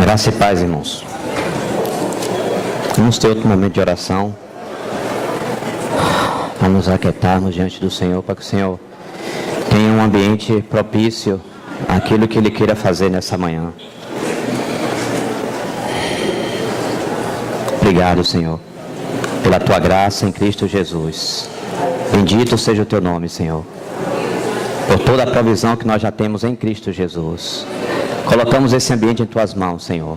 Graça e paz, irmãos. Vamos ter outro momento de oração para nos aquietarmos diante do Senhor, para que o Senhor tenha um ambiente propício àquilo que Ele queira fazer nessa manhã. Obrigado, Senhor, pela Tua graça em Cristo Jesus. Bendito seja o Teu nome, Senhor, por toda a provisão que nós já temos em Cristo Jesus. Colocamos esse ambiente em Tuas mãos, Senhor.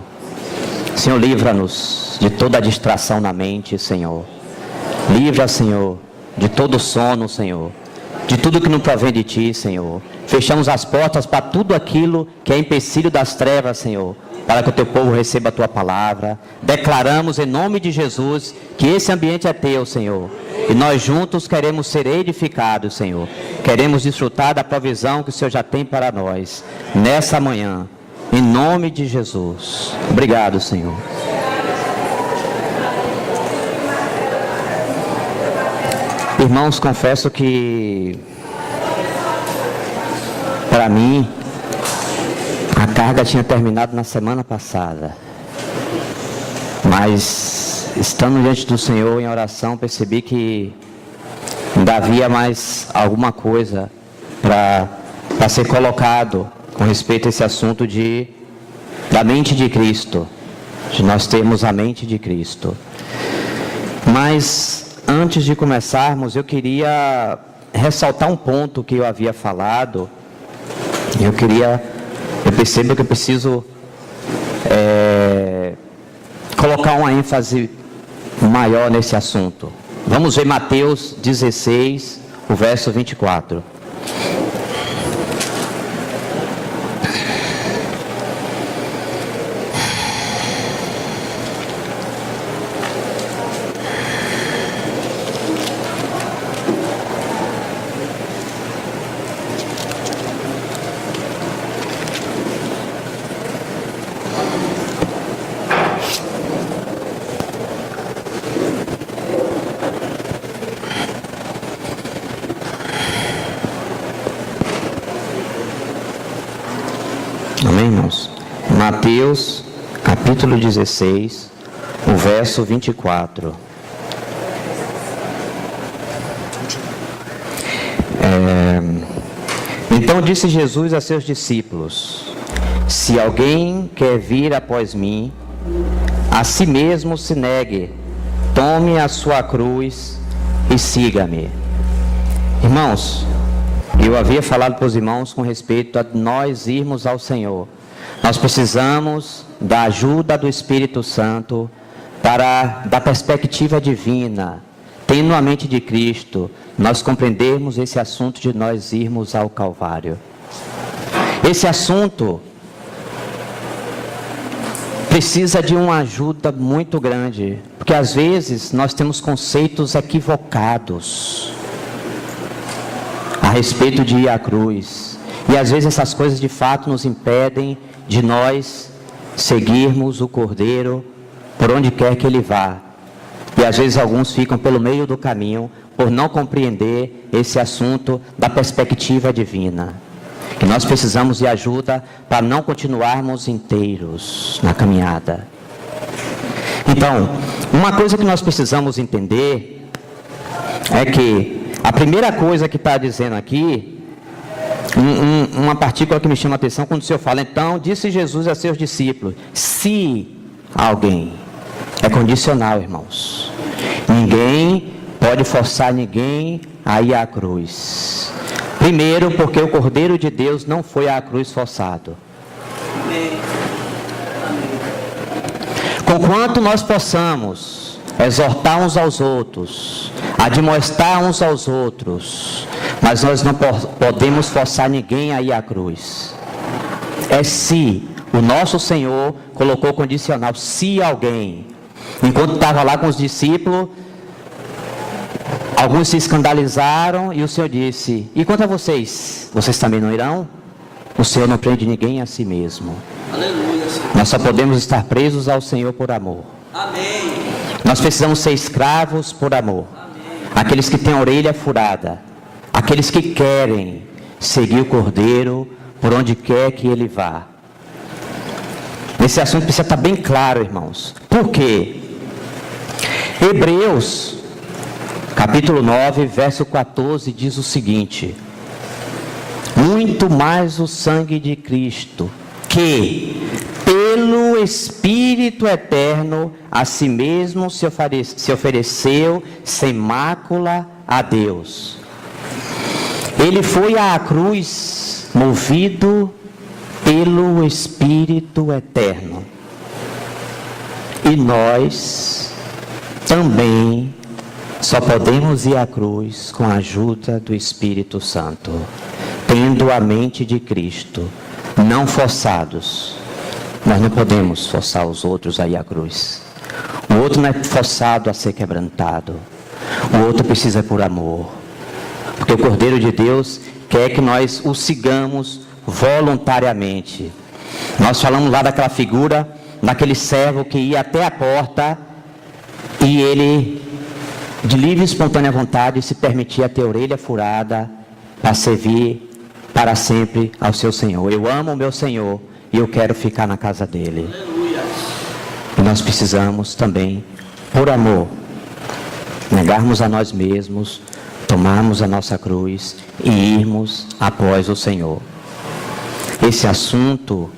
Senhor, livra-nos de toda a distração na mente, Senhor. Livra, Senhor, de todo sono, Senhor. De tudo que não provém de Ti, Senhor. Fechamos as portas para tudo aquilo que é empecilho das trevas, Senhor, para que o Teu povo receba a Tua palavra. Declaramos em nome de Jesus que esse ambiente é Teu, Senhor. E nós juntos queremos ser edificados, Senhor. Queremos desfrutar da provisão que o Senhor já tem para nós nessa manhã. Em nome de Jesus. Obrigado, Senhor. Irmãos, confesso que para mim a carga tinha terminado na semana passada. Mas estando diante do Senhor em oração, percebi que ainda havia mais alguma coisa para ser colocado com respeito a esse assunto da mente de Cristo, de nós termos a mente de Cristo. Mas antes de começarmos, eu queria ressaltar um ponto que eu havia falado. Eu percebo que eu preciso colocar uma ênfase maior nesse assunto. Vamos ver Mateus 16, o verso 24. Amém, irmãos? Mateus, capítulo 16, o verso 24. Então disse Jesus a seus discípulos: se alguém quer vir após mim, a si mesmo se negue, tome a sua cruz e siga-me. Irmãos, eu havia falado para os irmãos com respeito a nós irmos ao Senhor. Nós precisamos da ajuda do Espírito Santo da perspectiva divina, tendo a mente de Cristo, nós compreendermos esse assunto de nós irmos ao Calvário. Esse assunto precisa de uma ajuda muito grande, porque às vezes nós temos conceitos equivocados a respeito de ir à cruz, e às vezes essas coisas de fato nos impedem de nós seguirmos o Cordeiro por onde quer que Ele vá. E às vezes alguns ficam pelo meio do caminho por não compreender esse assunto da perspectiva divina, que nós precisamos de ajuda para não continuarmos inteiros na caminhada. Então, uma coisa que nós precisamos entender é que a primeira coisa que está dizendo aqui, uma partícula que me chama a atenção, quando o Senhor fala, então, disse Jesus a seus discípulos, se alguém, é condicional, irmãos. Ninguém pode forçar ninguém a ir à cruz. Primeiro, porque o Cordeiro de Deus não foi à cruz forçado. Conquanto nós possamos exortar uns aos outros, admoestar uns aos outros, mas nós não podemos forçar ninguém a ir à cruz. É se o nosso Senhor colocou condicional, se alguém, enquanto estava lá com os discípulos, alguns se escandalizaram e o Senhor disse, e quanto a vocês, vocês também não irão? O Senhor não prende ninguém a si mesmo. Aleluia, Senhor. Nós só podemos estar presos ao Senhor por amor. Amém. Nós precisamos ser escravos por amor. Amém. Aqueles que têm a orelha furada, aqueles que querem seguir o Cordeiro por onde quer que ele vá. Esse assunto precisa estar bem claro, irmãos. Por quê? Hebreus, capítulo 9, verso 14, diz o seguinte: muito mais o sangue de Cristo, que pelo Espírito eterno a si mesmo se ofereceu sem mácula a Deus. Ele foi à cruz movido pelo Espírito eterno. E nós também só podemos ir à cruz com a ajuda do Espírito Santo, tendo a mente de Cristo, não forçados. Nós não podemos forçar os outros a ir à cruz. O outro não é forçado a ser quebrantado. O outro precisa por amor. Porque o Cordeiro de Deus quer que nós o sigamos voluntariamente. Nós falamos lá daquela figura, daquele servo que ia até a porta e ele, de livre e espontânea vontade, se permitia ter a orelha furada para servir para sempre ao seu Senhor. Eu amo o meu Senhor e eu quero ficar na casa dele. E nós precisamos também, por amor, negarmos a nós mesmos, tomarmos a nossa cruz e irmos após o Senhor. Esse assunto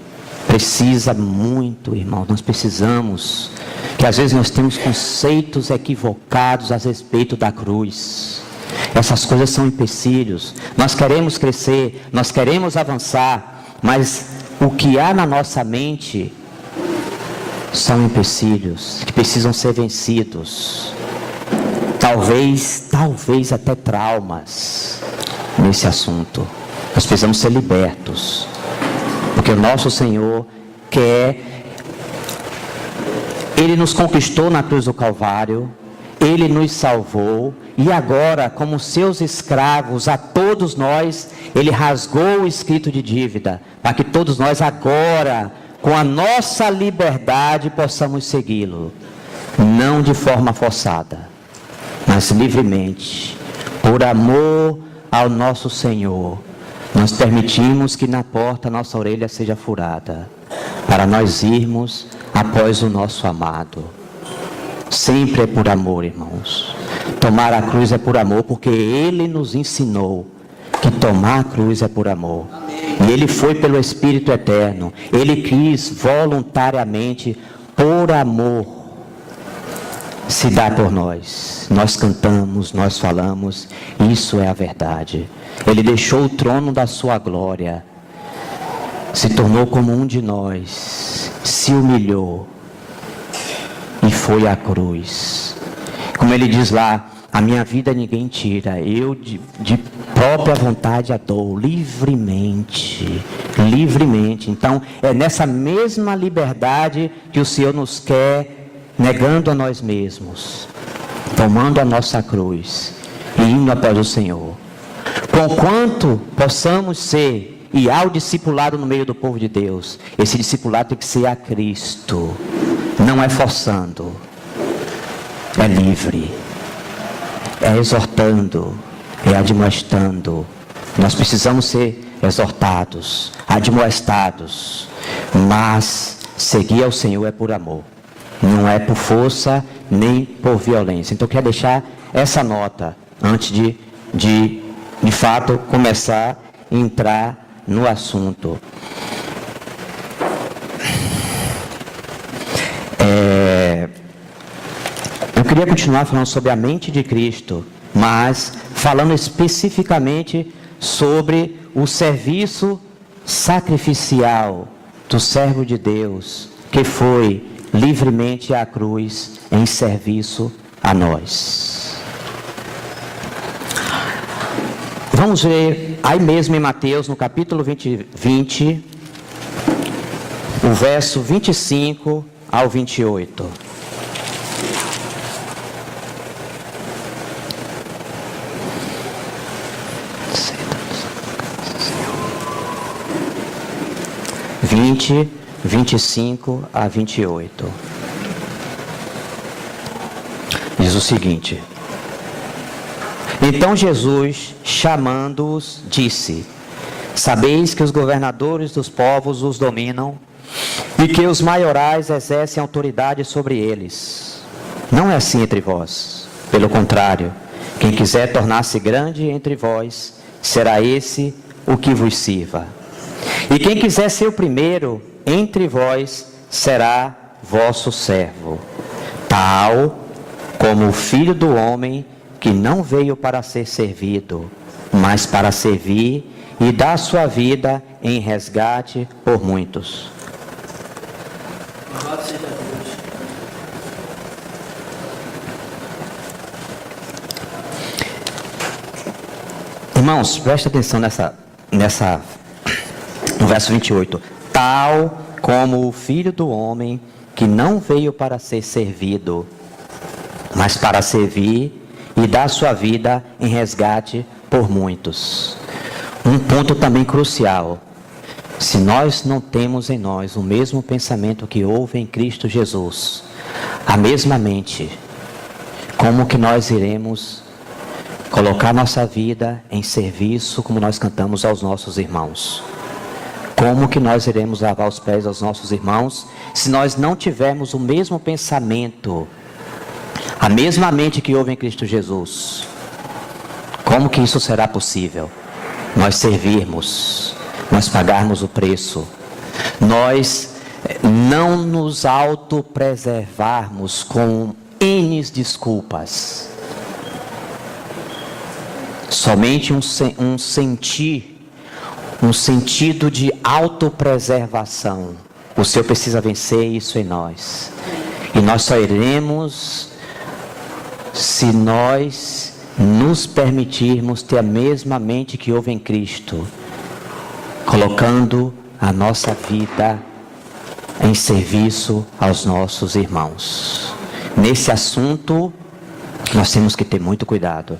precisa muito, irmão. Nós precisamos, que às vezes nós temos conceitos equivocados a respeito da cruz. Essas coisas são empecilhos. Nós queremos crescer, nós queremos avançar, mas o que há na nossa mente são empecilhos que precisam ser vencidos. Talvez até traumas nesse assunto. Nós precisamos ser libertos, porque o nosso Senhor Ele nos conquistou na cruz do Calvário, Ele nos salvou, e agora, como seus escravos, a todos nós, Ele rasgou o escrito de dívida, para que todos nós agora, com a nossa liberdade, possamos segui-lo, não de forma forçada, mas livremente, por amor ao nosso Senhor. Nós permitimos que na porta a nossa orelha seja furada, para nós irmos após o nosso amado. Sempre é por amor, irmãos. Tomar a cruz é por amor, porque Ele nos ensinou que tomar a cruz é por amor. E Ele foi pelo Espírito eterno. Ele quis voluntariamente, por amor, se dar por nós. Nós cantamos, nós falamos, isso é a verdade. Ele deixou o trono da sua glória, se tornou como um de nós, se humilhou e foi à cruz. Como ele diz lá, a minha vida ninguém tira, eu de própria vontade a dou, livremente. Então é nessa mesma liberdade que o Senhor nos quer, negando a nós mesmos, tomando a nossa cruz e indo após o Senhor. Conquanto possamos ser, e há o discipulado no meio do povo de Deus, esse discipulado tem que ser a Cristo, não é forçando, é livre, é exortando, é admoestando. Nós precisamos ser exortados, admoestados, mas seguir ao Senhor é por amor, não é por força nem por violência. Então eu quero deixar essa nota antes de fato começar a entrar no assunto. Eu queria continuar falando sobre a mente de Cristo, mas falando especificamente sobre o serviço sacrificial do servo de Deus, que foi livremente à cruz em serviço a nós. Vamos ver aí mesmo em Mateus, no capítulo 20, o verso 25 ao 28. Vinte, 25 a 28. Diz o seguinte: então Jesus, chamando-os, disse: sabeis que os governadores dos povos os dominam, e que os maiorais exercem autoridade sobre eles. Não é assim entre vós. Pelo contrário, quem quiser tornar-se grande entre vós, será esse o que vos sirva. E quem quiser ser o primeiro entre vós, será vosso servo. Tal como o Filho do Homem, que não veio para ser servido, mas para servir e dar sua vida em resgate por muitos. Louvado seja Deus. Irmãos, preste atenção no verso 28. Tal como o Filho do Homem, que não veio para ser servido, mas para servir e dar sua vida em resgate por muitos. Um ponto também crucial. Se nós não temos em nós o mesmo pensamento que houve em Cristo Jesus, a mesma mente, como que nós iremos colocar nossa vida em serviço, como nós cantamos aos nossos irmãos? Como que nós iremos lavar os pés aos nossos irmãos, se nós não tivermos o mesmo pensamento, a mesma mente que houve em Cristo Jesus? Como que isso será possível? Nós servirmos, nós pagarmos o preço, nós não nos autopreservarmos com N desculpas. Somente um sentido de autopreservação. O Senhor precisa vencer isso em nós. E nós só iremos se nós nos permitirmos ter a mesma mente que houve em Cristo, colocando a nossa vida em serviço aos nossos irmãos. Nesse assunto, nós temos que ter muito cuidado,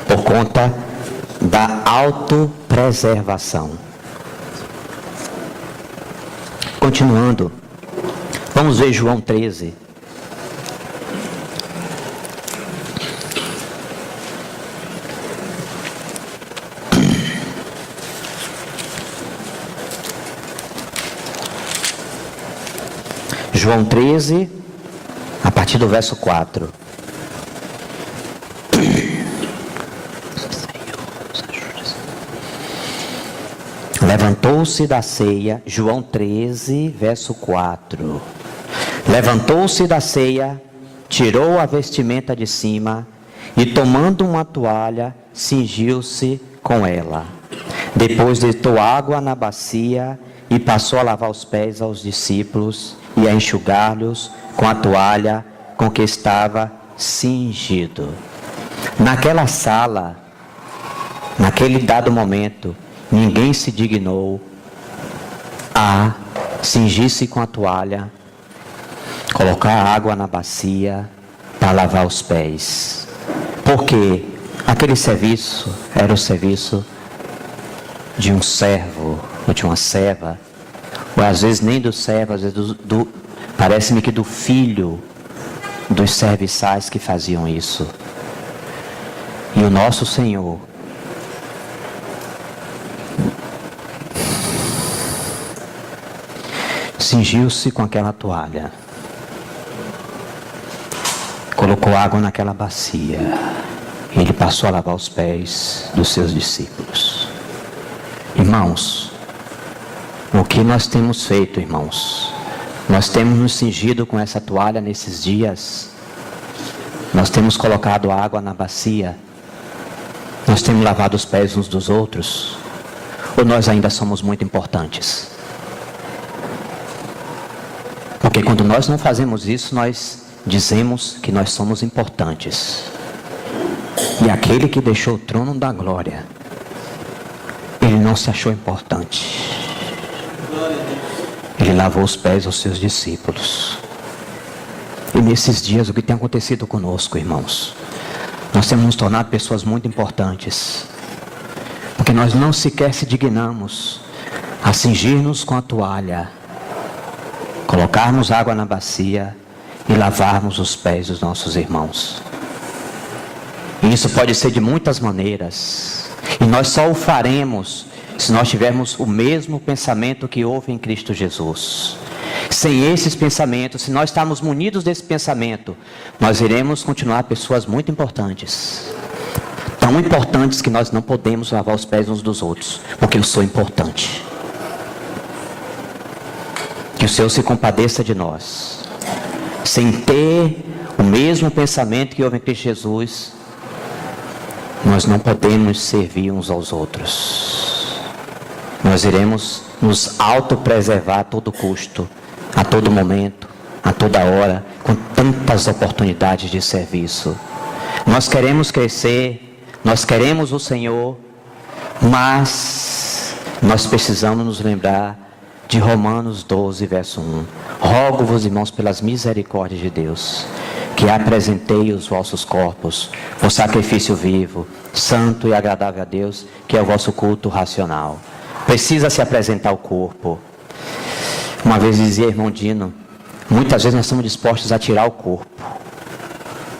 por conta da autopreservação. Continuando, vamos ver João 13. João 13, a partir do verso 4. Levantou-se da ceia, João 13, verso 4. Levantou-se da ceia, tirou a vestimenta de cima e, tomando uma toalha, cingiu-se com ela. Depois deitou água na bacia e passou a lavar os pés aos discípulos e a enxugar-lhes com a toalha com que estava cingido. Naquela sala, naquele dado momento, ninguém se dignou a cingir-se com a toalha, colocar água na bacia para lavar os pés. Porque aquele serviço era o serviço de um servo ou de uma serva, ou às vezes nem do servo, às vezes parece-me que do filho dos serviçais que faziam isso. E o nosso Senhor cingiu-se com aquela toalha, colocou água naquela bacia, e ele passou a lavar os pés dos seus discípulos. Irmãos, o que nós temos feito, irmãos? Nós temos nos cingido com essa toalha nesses dias, nós temos colocado água na bacia, nós temos lavado os pés uns dos outros, ou nós ainda somos muito importantes? Porque quando nós não fazemos isso, nós dizemos que nós somos importantes. E aquele que deixou o trono da glória, ele não se achou importante. Ele lavou os pés aos seus discípulos. E nesses dias, o que tem acontecido conosco, irmãos? Nós temos nos tornado pessoas muito importantes. Porque nós não sequer se dignamos a cingir-nos com a toalha, colocarmos água na bacia e lavarmos os pés dos nossos irmãos. E isso pode ser de muitas maneiras. E nós só o faremos se nós tivermos o mesmo pensamento que houve em Cristo Jesus. Sem esses pensamentos, se nós estamos munidos desse pensamento, nós iremos continuar pessoas muito importantes. Tão importantes que nós não podemos lavar os pés uns dos outros, porque eu sou importante. Que o Senhor se compadeça de nós. Sem ter o mesmo pensamento que houve em Cristo Jesus, nós não podemos servir uns aos outros. Nós iremos nos autopreservar a todo custo, a todo momento, a toda hora, com tantas oportunidades de serviço. Nós queremos crescer, nós queremos o Senhor, mas nós precisamos nos lembrar de Romanos 12, verso 1. Rogo-vos, irmãos, pelas misericórdias de Deus, que apresentei os vossos corpos por sacrifício vivo, santo e agradável a Deus, que é o vosso culto racional. Precisa se apresentar o corpo. Uma vez dizia irmão Dino, muitas vezes nós estamos dispostos a tirar o corpo.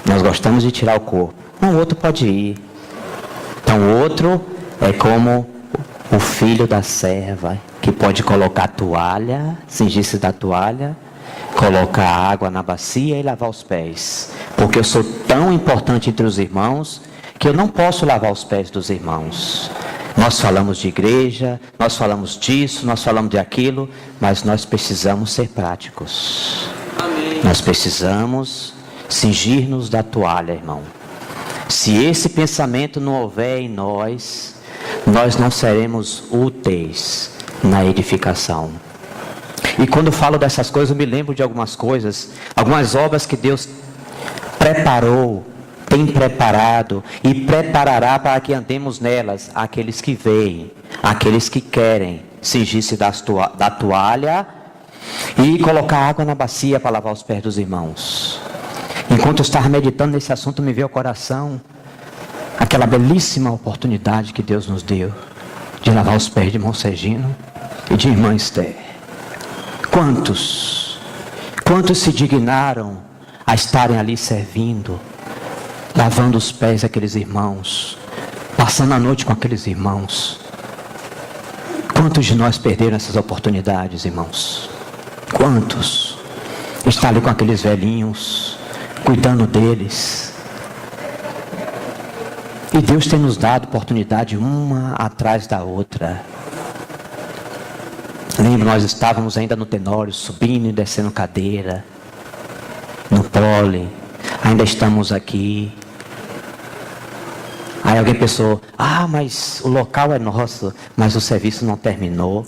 Nós gostamos de tirar o corpo. O outro pode ir. Então o outro é como o filho da serva, que pode colocar a toalha, cingir-se da toalha, colocar água na bacia e lavar os pés. Porque eu sou tão importante entre os irmãos, que eu não posso lavar os pés dos irmãos. Nós falamos de igreja, nós falamos disso, nós falamos de aquilo, mas nós precisamos ser práticos. Amém. Nós precisamos cingir-nos da toalha, irmão. Se esse pensamento não houver em nós, nós não seremos úteis na edificação. E quando eu falo dessas coisas, eu me lembro de algumas coisas, algumas obras que Deus preparou, tem preparado e preparará para que andemos nelas, aqueles que veem, aqueles que querem cingir-se da toalha e colocar água na bacia para lavar os pés dos irmãos. Enquanto eu estava meditando nesse assunto, me veio ao coração aquela belíssima oportunidade que Deus nos deu de lavar os pés de irmão Sergino e de irmã Esther. Quantos se dignaram a estarem ali servindo, lavando os pés daqueles irmãos, passando a noite com aqueles irmãos. Quantos de nós perderam essas oportunidades, irmãos? Quantos? Está ali com aqueles velhinhos, cuidando deles. E Deus tem nos dado oportunidade uma atrás da outra. Lembro, nós estávamos ainda no Tenório, subindo e descendo cadeira, no pole, ainda estamos aqui. Aí alguém pensou, mas o local é nosso, mas o serviço não terminou.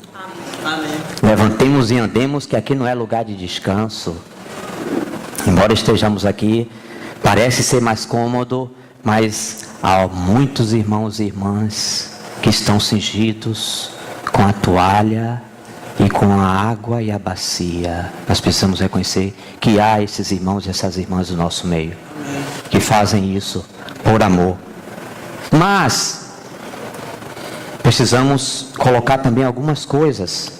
Amém. Levantemos e andemos, que aqui não é lugar de descanso. Embora estejamos aqui, parece ser mais cômodo, mas há muitos irmãos e irmãs que estão cingidos com a toalha e com a água e a bacia. Nós precisamos reconhecer que há esses irmãos e essas irmãs do nosso meio, que fazem isso por amor. Mas precisamos colocar também algumas coisas.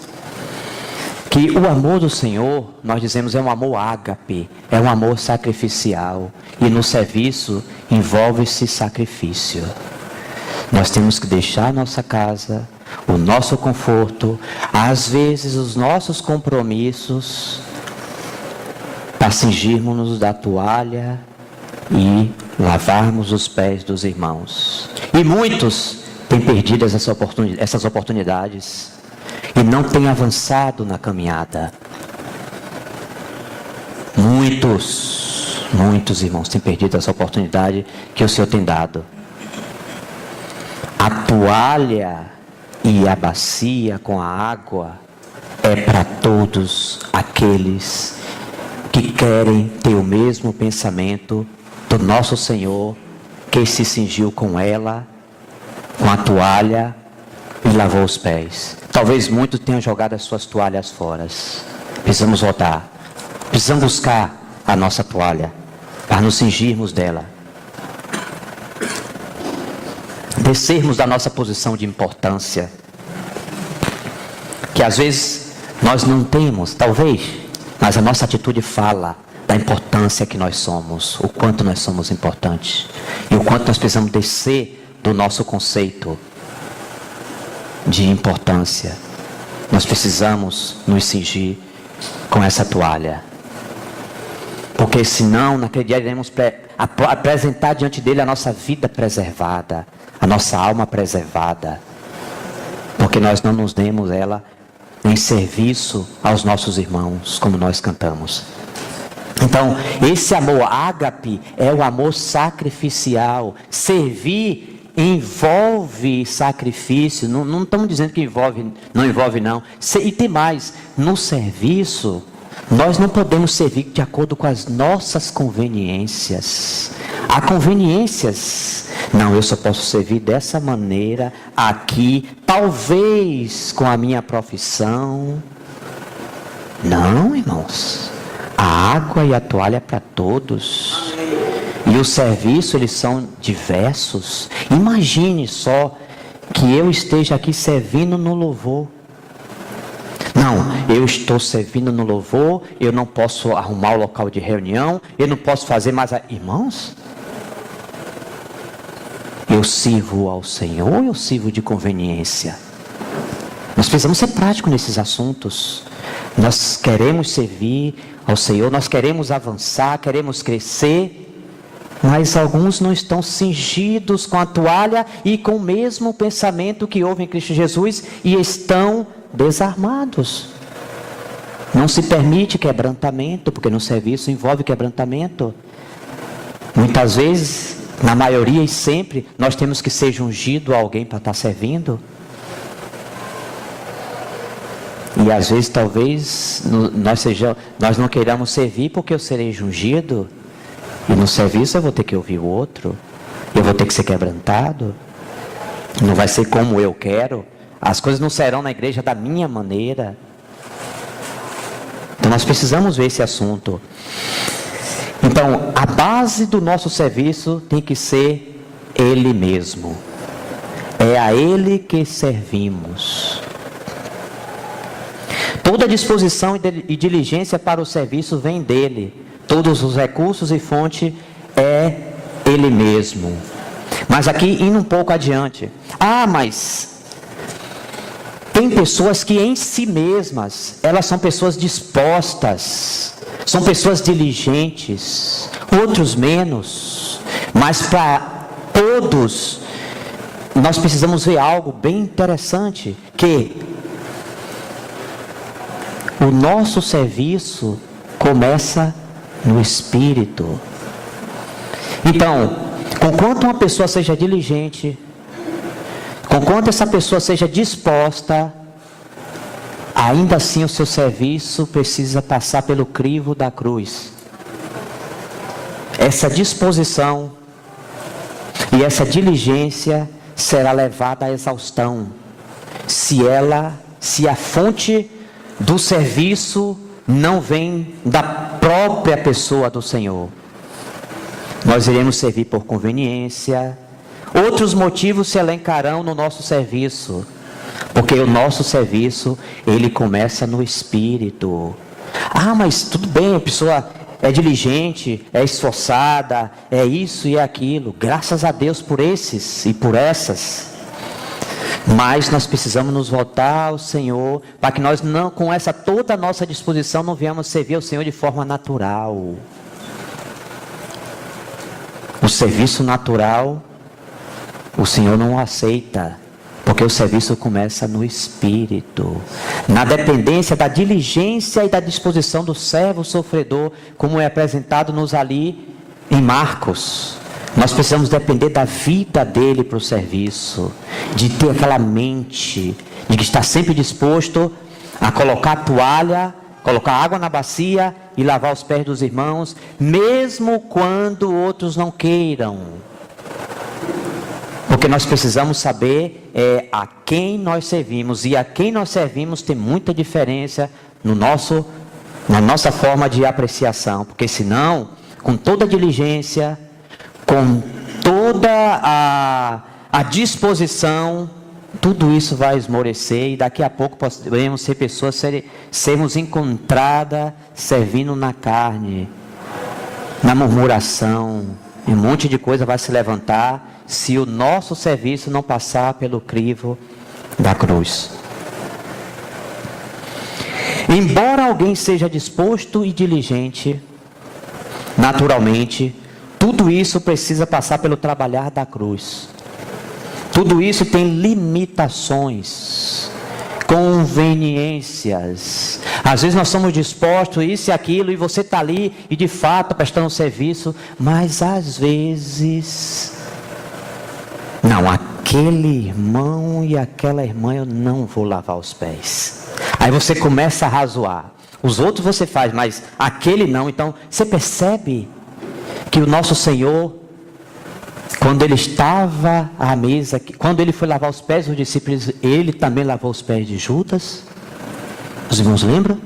Que o amor do Senhor, nós dizemos, é um amor ágape, é um amor sacrificial. E no serviço envolve-se sacrifício. Nós temos que deixar a nossa casa, o nosso conforto, às vezes os nossos compromissos, para cingirmos-nos da toalha e lavarmos os pés dos irmãos. E muitos têm perdido essas oportunidades e não têm avançado na caminhada. Muitos irmãos têm perdido essa oportunidade que o Senhor tem dado. A toalha e a bacia com a água é para todos aqueles que querem ter o mesmo pensamento do nosso Senhor, que se cingiu com ela, com a toalha e lavou os pés. Talvez muitos tenham jogado as suas toalhas fora. Precisamos voltar. Precisamos buscar a nossa toalha para nos cingirmos dela. Descermos da nossa posição de importância, que às vezes nós não temos, talvez, mas a nossa atitude fala da importância que nós somos, o quanto nós somos importantes e o quanto nós precisamos descer do nosso conceito de importância. Nós precisamos nos cingir com essa toalha. Porque senão, naquele dia, iremos apresentar diante dele a nossa vida preservada, a nossa alma preservada. Porque nós não nos demos ela em serviço aos nossos irmãos, como nós cantamos. Então, esse amor ágape é o amor sacrificial. Servir envolve sacrifício. Não estamos dizendo que não envolve não. E tem mais, no serviço, nós não podemos servir de acordo com as nossas conveniências. Há conveniências. Não, eu só posso servir dessa maneira aqui, talvez com a minha profissão. Não, irmãos. A água e a toalha é para todos. E o serviço, eles são diversos. Imagine só que eu esteja aqui servindo no louvor. Não, eu estou servindo no louvor, eu não posso arrumar o local de reunião, eu não posso fazer mais... Irmãos, eu sirvo ao Senhor ou eu sirvo de conveniência? Nós precisamos ser práticos nesses assuntos. Nós queremos servir ao Senhor, nós queremos avançar, queremos crescer, mas alguns não estão cingidos com a toalha e com o mesmo pensamento que houve em Cristo Jesus e estão desarmados. Não se permite quebrantamento, porque no serviço envolve quebrantamento. Muitas vezes, na maioria e sempre, nós temos que ser ungido a alguém para estar servindo. E às vezes, talvez, nós não queiramos servir porque eu serei ungido. E no serviço eu vou ter que ouvir o outro. Eu vou ter que ser quebrantado. Não vai ser como eu quero. As coisas não serão na igreja da minha maneira. Então nós precisamos ver esse assunto. Então, a base do nosso serviço tem que ser Ele mesmo. É a Ele que servimos. Toda disposição e diligência para o serviço vem dEle. Todos os recursos e fonte é Ele mesmo. Mas aqui, indo um pouco adiante. Mas tem pessoas que em si mesmas, elas são pessoas dispostas, são pessoas diligentes, outros menos. Mas para todos, nós precisamos ver algo bem interessante, que o nosso serviço começa no Espírito. Então, conquanto uma pessoa seja diligente, conquanto essa pessoa seja disposta, ainda assim o seu serviço precisa passar pelo crivo da cruz. Essa disposição e essa diligência será levada à exaustão, se a fonte do serviço não vem da própria pessoa do Senhor. Nós iremos servir por conveniência. Outros motivos se elencarão no nosso serviço, porque o nosso serviço, ele começa no Espírito. Mas tudo bem, a pessoa é diligente, é esforçada, é isso e é aquilo. Graças a Deus por esses e por essas. Mas nós precisamos nos voltar ao Senhor, para que nós não, com essa toda a nossa disposição, não venhamos servir ao Senhor de forma natural. O serviço natural, o Senhor não aceita, porque o serviço começa no Espírito, na dependência da diligência e da disposição do servo sofredor, como é apresentado-nos ali em Marcos. Nós precisamos depender da vida dele para o serviço, de ter aquela mente, de que está sempre disposto a colocar a toalha, colocar água na bacia e lavar os pés dos irmãos, mesmo quando outros não queiram. Porque nós precisamos saber a quem nós servimos, e a quem nós servimos tem muita diferença na nossa forma de apreciação, porque senão, com toda a diligência, com toda a disposição, tudo isso vai esmorecer, e daqui a pouco podemos ser pessoas, sermos encontradas servindo na carne, na murmuração, e um monte de coisa vai se levantar, se o nosso serviço não passar pelo crivo da cruz. Embora alguém seja disposto e diligente, naturalmente, tudo isso precisa passar pelo trabalhar da cruz. Tudo isso tem limitações, conveniências. Às vezes nós somos dispostos, isso e aquilo, e você está ali e de fato prestando serviço, mas às vezes, não, aquele irmão e aquela irmã eu não vou lavar os pés. Aí você começa a razoar. Os outros você faz, mas aquele não. Então você percebe que o nosso Senhor, quando ele estava à mesa, quando ele foi lavar os pés dos discípulos, ele também lavou os pés de Judas. Os irmãos lembram?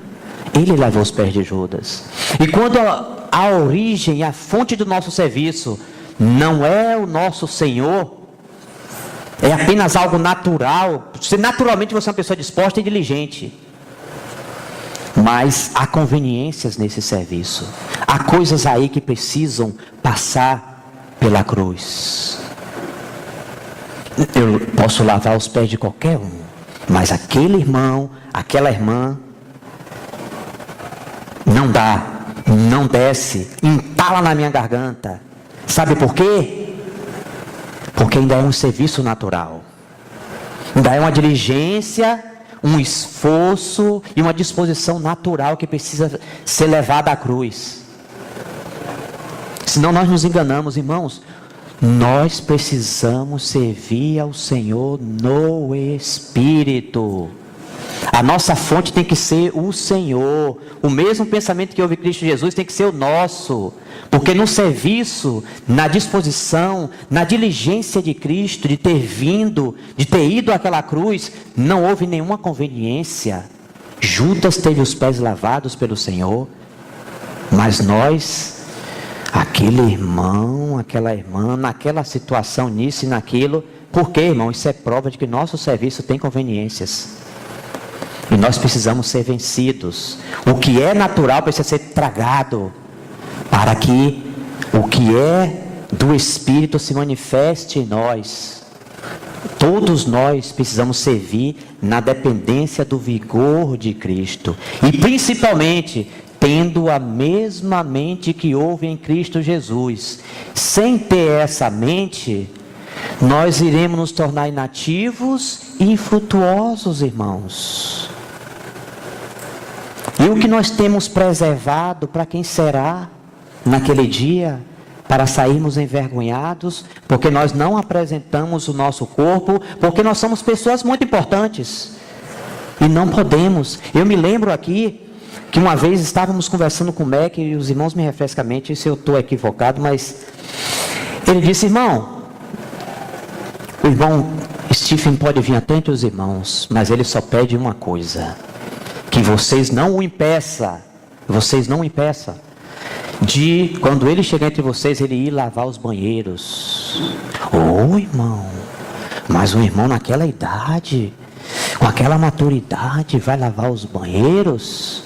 Ele lavou os pés de Judas. E quando a origem, a fonte do nosso serviço não é o nosso Senhor, é apenas algo natural. Naturalmente você é uma pessoa disposta e diligente. Mas há conveniências nesse serviço. Há coisas aí que precisam passar pela cruz. Eu posso lavar os pés de qualquer um, mas aquele irmão, aquela irmã, não dá, não desce, entala na minha garganta. Sabe por quê? Porque ainda é um serviço natural. Ainda é uma diligência, um esforço e uma disposição natural que precisa ser levada à cruz. Senão nós nos enganamos, irmãos. Nós precisamos servir ao Senhor no Espírito. A nossa fonte tem que ser o Senhor. O mesmo pensamento que houve em Cristo Jesus tem que ser o nosso. Porque no serviço, na disposição, na diligência de Cristo, de ter vindo, de ter ido àquela cruz, não houve nenhuma conveniência. Judas teve os pés lavados pelo Senhor, mas nós, aquele irmão, aquela irmã, naquela situação, nisso e naquilo, por quê, irmão? Isso é prova de que nosso serviço tem conveniências. E nós precisamos ser vencidos. O que é natural precisa ser tragado, para que o que é do Espírito se manifeste em nós. Todos nós precisamos servir na dependência do vigor de Cristo. E principalmente, tendo a mesma mente que houve em Cristo Jesus. Sem ter essa mente, nós iremos nos tornar inativos e infrutuosos, irmãos. E o que nós temos preservado, para quem será naquele dia? Para sairmos envergonhados, porque nós não apresentamos o nosso corpo, porque nós somos pessoas muito importantes. E não podemos. Eu me lembro aqui, que uma vez estávamos conversando com o Mac, e os irmãos me refrescam a mente, se eu estou equivocado, mas ele disse: irmão, o irmão Stephen pode vir até entre os irmãos, mas ele só pede uma coisa: que vocês não o impeçam, de, quando ele chegar entre vocês, ele ir lavar os banheiros. Ô irmão, mas um irmão naquela idade, com aquela maturidade, vai lavar os banheiros?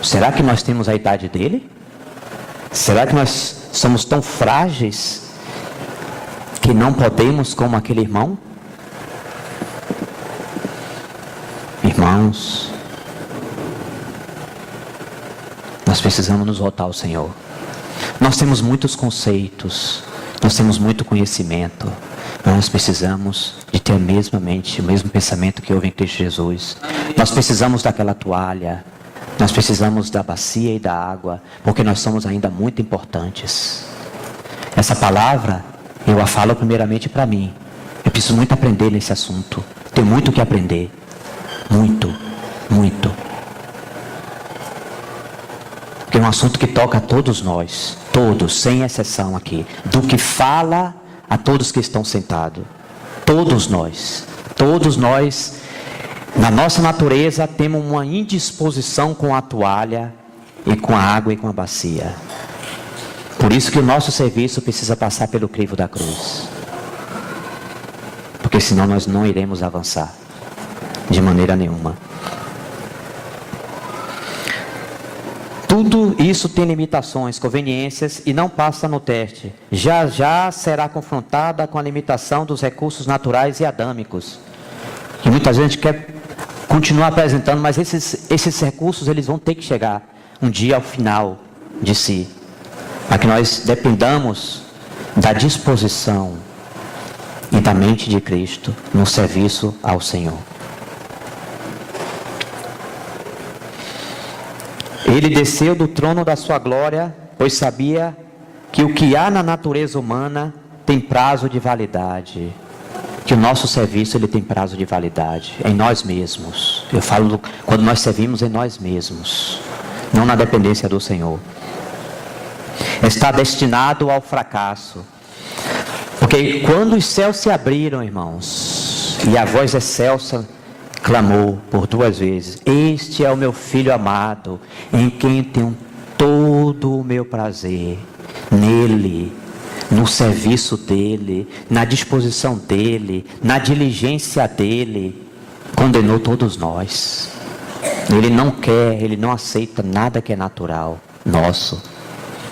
Será que nós temos a idade dele? Será que nós somos tão frágeis que não podemos como aquele irmão? Irmãos, nós precisamos nos voltar ao Senhor. Nós temos muitos conceitos, nós temos muito conhecimento, mas nós precisamos de ter a mesma mente, o mesmo pensamento que houve em Cristo Jesus. Nós precisamos daquela toalha, nós precisamos da bacia e da água, porque nós somos ainda muito importantes. Essa palavra, eu a falo primeiramente para mim. Eu preciso muito aprender nesse assunto. Tenho muito o que aprender. Muito, muito. Porque é um assunto que toca a todos nós, todos, sem exceção aqui. Do que fala a todos que estão sentados. Todos nós, na nossa natureza, temos uma indisposição com a toalha, e com a água e com a bacia. Por isso que o nosso serviço precisa passar pelo crivo da cruz. Porque senão nós não iremos avançar. De maneira nenhuma. Tudo isso tem limitações, conveniências e não passa no teste. Já já será confrontada com a limitação dos recursos naturais e adâmicos. E muitas vezes a gente quer continuar apresentando, mas esses recursos eles vão ter que chegar um dia ao final de si. Para que nós dependamos da disposição e da mente de Cristo no serviço ao Senhor. Ele desceu do trono da sua glória, pois sabia que o que há na natureza humana tem prazo de validade. Que o nosso serviço ele tem prazo de validade em nós mesmos. Eu falo quando nós servimos em nós mesmos, não na dependência do Senhor. Está destinado ao fracasso. Porque quando os céus se abriram, irmãos, e a voz excelsa clamou por 2 vezes: este é o meu filho amado, em quem tenho todo o meu prazer. Nele, no serviço dele, na disposição dele, na diligência dele, condenou todos nós. Ele não quer, ele não aceita nada que é natural, nosso.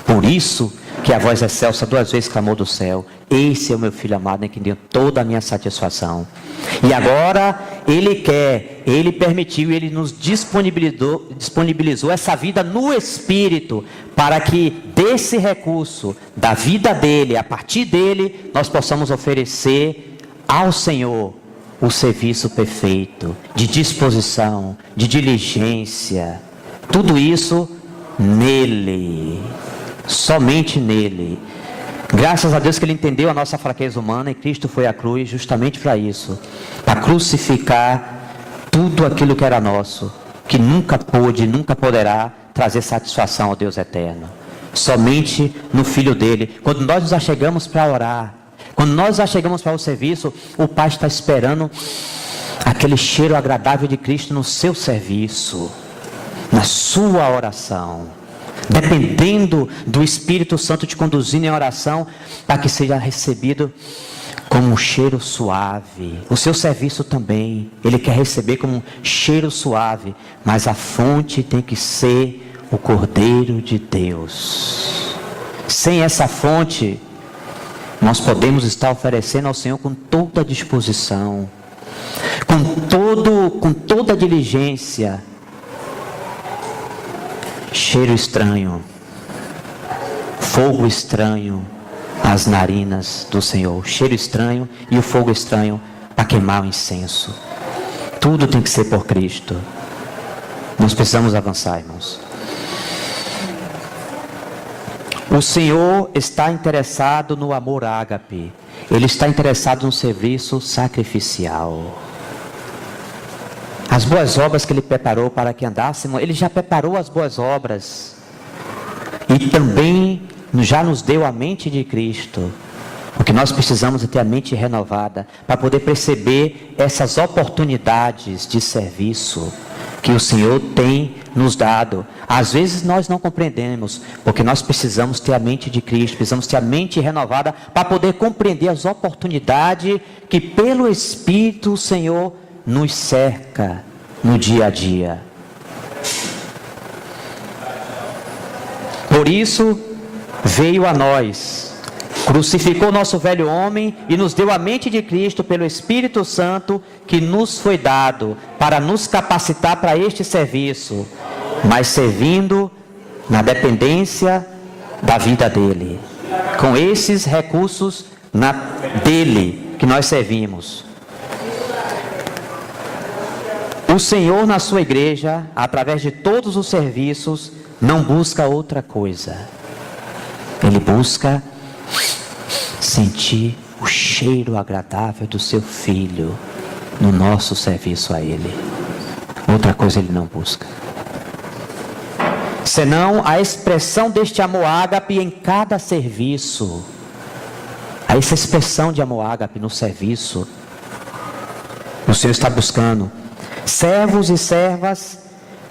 Por isso que a voz excelsa 2 vezes clamou do céu: esse é o meu filho amado, em quem deu toda a minha satisfação. E agora ele quer, ele permitiu, ele nos disponibilizou essa vida no Espírito, para que desse recurso, da vida dele, a partir dele, nós possamos oferecer ao Senhor o serviço perfeito, de disposição, de diligência. Tudo isso nele, somente nele. Graças a Deus que ele entendeu a nossa fraqueza humana, e Cristo foi à cruz justamente para isso, para crucificar tudo aquilo que era nosso, que nunca pôde, nunca poderá trazer satisfação ao Deus eterno. Somente no Filho dele. Quando nós nos achegamos para orar, quando nós nos achegamos para o serviço, o Pai está esperando aquele cheiro agradável de Cristo no seu serviço, na sua oração. Dependendo do Espírito Santo te conduzindo em oração, para que seja recebido como um cheiro suave. O seu serviço também, ele quer receber como um cheiro suave, mas a fonte tem que ser o Cordeiro de Deus. Sem essa fonte, nós podemos estar oferecendo ao Senhor com toda a disposição, com toda a diligência, cheiro estranho, fogo estranho às narinas do Senhor, cheiro estranho e o fogo estranho para queimar o incenso. Tudo tem que ser por Cristo. Nós precisamos avançar, irmãos. O Senhor está interessado no amor ágape. Ele está interessado no serviço sacrificial. As boas obras que Ele preparou para que andássemos, Ele já preparou as boas obras. E também já nos deu a mente de Cristo. Porque nós precisamos ter a mente renovada para poder perceber essas oportunidades de serviço que o Senhor tem nos dado. Às vezes nós não compreendemos, porque nós precisamos ter a mente de Cristo, precisamos ter a mente renovada para poder compreender as oportunidades que pelo Espírito o Senhor nos cerca no dia a dia. Por isso veio a nós, crucificou nosso velho homem e nos deu a mente de Cristo pelo Espírito Santo que nos foi dado para nos capacitar para este serviço, mas servindo na dependência da vida dele, com esses recursos dele que nós servimos. O Senhor na sua igreja, através de todos os serviços, não busca outra coisa. Ele busca sentir o cheiro agradável do seu Filho no nosso serviço a Ele. Outra coisa Ele não busca. Senão a expressão deste amor ágape em cada serviço. Essa expressão de amor ágape no serviço, o Senhor está buscando servos e servas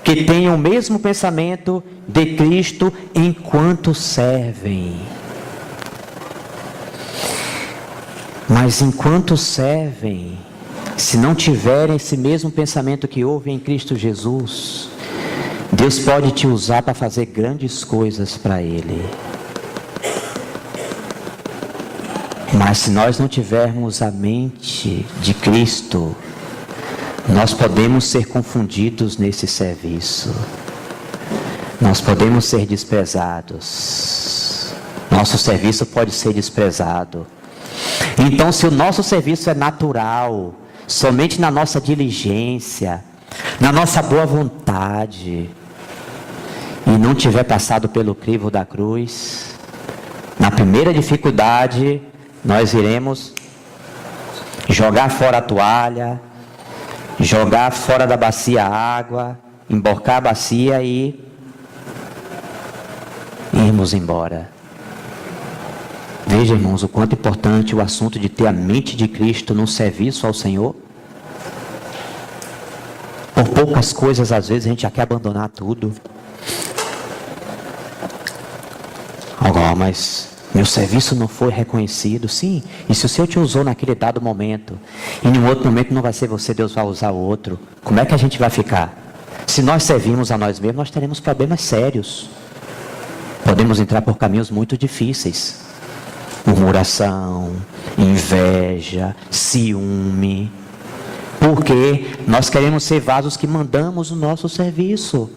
que tenham o mesmo pensamento de Cristo enquanto servem. Mas enquanto servem, se não tiverem esse mesmo pensamento que houve em Cristo Jesus, Deus pode te usar para fazer grandes coisas para Ele. Mas se nós não tivermos a mente de Cristo, nós podemos ser confundidos nesse serviço. Nós podemos ser desprezados. Nosso serviço pode ser desprezado. Então, se o nosso serviço é natural, somente na nossa diligência, na nossa boa vontade, e não tiver passado pelo crivo da cruz, na primeira dificuldade, nós iremos jogar fora a toalha, jogar fora da bacia a água, emborcar a bacia e irmos embora. Veja, irmãos, o quanto é importante o assunto de ter a mente de Cristo no serviço ao Senhor. Por poucas coisas, às vezes, a gente já quer abandonar tudo. Agora, mas meu serviço não foi reconhecido. Sim, e se o Senhor te usou naquele dado momento, e em um outro momento não vai ser você, Deus vai usar o outro, como é que a gente vai ficar? Se nós servimos a nós mesmos, nós teremos problemas sérios. Podemos entrar por caminhos muito difíceis. Murmuração, inveja, ciúme. Porque nós queremos ser vasos que mandamos o nosso serviço.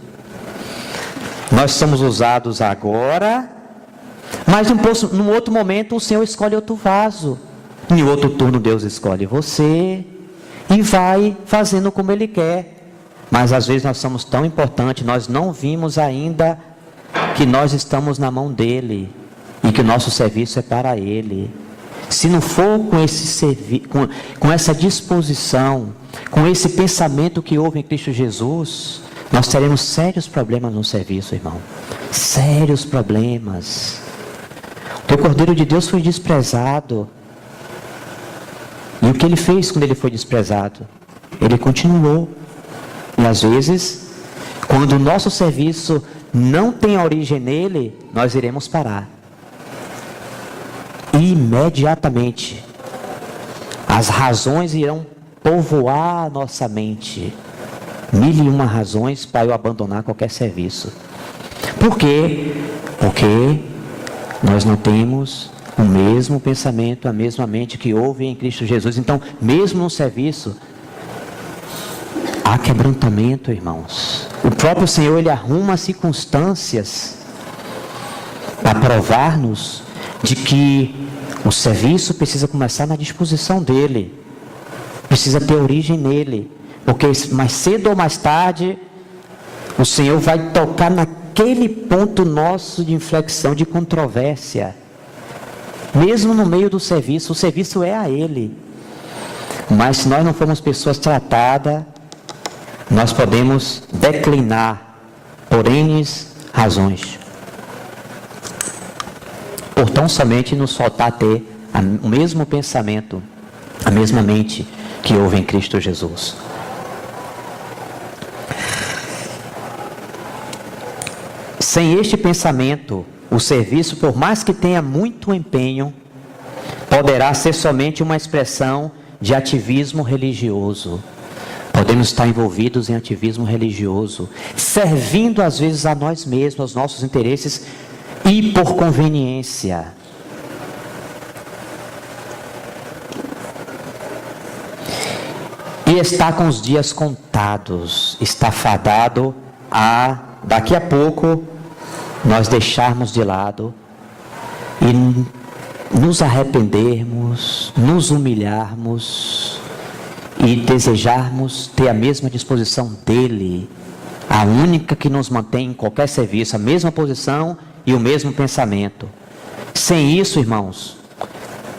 Nós somos usados agora, mas num outro momento o Senhor escolhe outro vaso. Em outro turno Deus escolhe você e vai fazendo como Ele quer. Mas às vezes nós somos tão importantes, nós não vimos ainda que nós estamos na mão dEle e que o nosso serviço é para Ele. Se não for com essa disposição, com esse pensamento que houve em Cristo Jesus, nós teremos sérios problemas no serviço, irmão. Sérios problemas. O teu Cordeiro de Deus foi desprezado. E o que Ele fez quando Ele foi desprezado? Ele continuou. E às vezes, quando o nosso serviço não tem origem nele, nós iremos parar. Imediatamente, as razões irão povoar a nossa mente. 1001 razões para eu abandonar qualquer serviço. Por quê? Porque nós não temos o mesmo pensamento, a mesma mente que houve em Cristo Jesus. Então, mesmo no serviço, há quebrantamento, irmãos. O próprio Senhor, Ele arruma circunstâncias para provar-nos de que o serviço precisa começar na disposição dEle. Precisa ter origem nele. Porque mais cedo ou mais tarde, o Senhor vai tocar naquele ponto nosso de inflexão, de controvérsia. Mesmo no meio do serviço, o serviço é a Ele. Mas se nós não formos pessoas tratadas, nós podemos declinar por N razões. Por tão somente nos faltar ter o mesmo pensamento, a mesma mente que houve em Cristo Jesus. Sem este pensamento, o serviço, por mais que tenha muito empenho, poderá ser somente uma expressão de ativismo religioso. Podemos estar envolvidos em ativismo religioso, servindo às vezes a nós mesmos, aos nossos interesses e por conveniência. E está com os dias contados, está fadado a, daqui a pouco, nós deixarmos de lado e nos arrependermos, nos humilharmos e desejarmos ter a mesma disposição dEle, a única que nos mantém em qualquer serviço, a mesma posição e o mesmo pensamento. Sem isso, irmãos,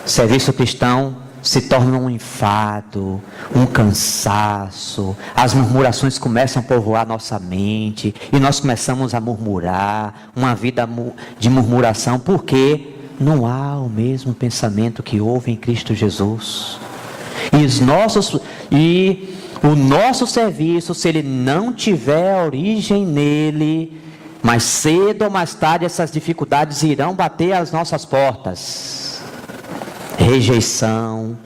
serviço cristão se torna um enfado, um cansaço, as murmurações começam a povoar nossa mente, e nós começamos a murmurar, uma vida de murmuração, porque não há o mesmo pensamento que houve em Cristo Jesus. E o nosso serviço, se ele não tiver origem nele, mais cedo ou mais tarde essas dificuldades irão bater às nossas portas. Rejeição,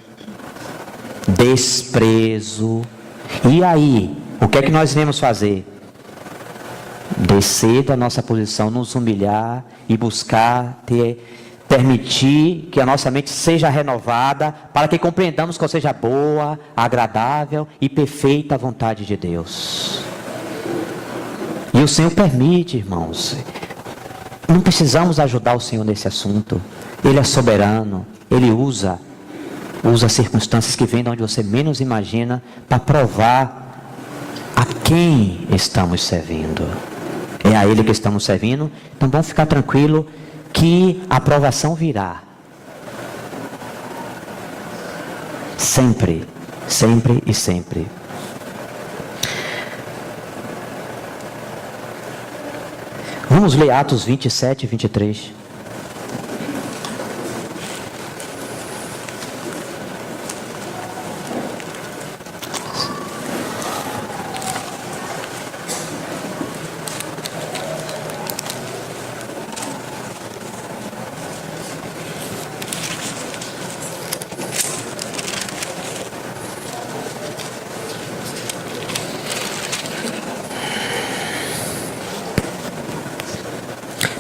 desprezo. E aí, o que é que nós iremos fazer? descer da nossa posição, nos humilhar e buscar permitir que a nossa mente seja renovada, para que compreendamos qual seja a boa, agradável e perfeita vontade de Deus. E o Senhor permite, irmãos. Não precisamos ajudar o Senhor nesse assunto. Ele é soberano. Ele usa circunstâncias que vêm de onde você menos imagina, para provar a quem estamos servindo. É a Ele que estamos servindo. Então vamos ficar tranquilo que a aprovação virá. Sempre, sempre e sempre. Vamos ler Atos 27 e 23.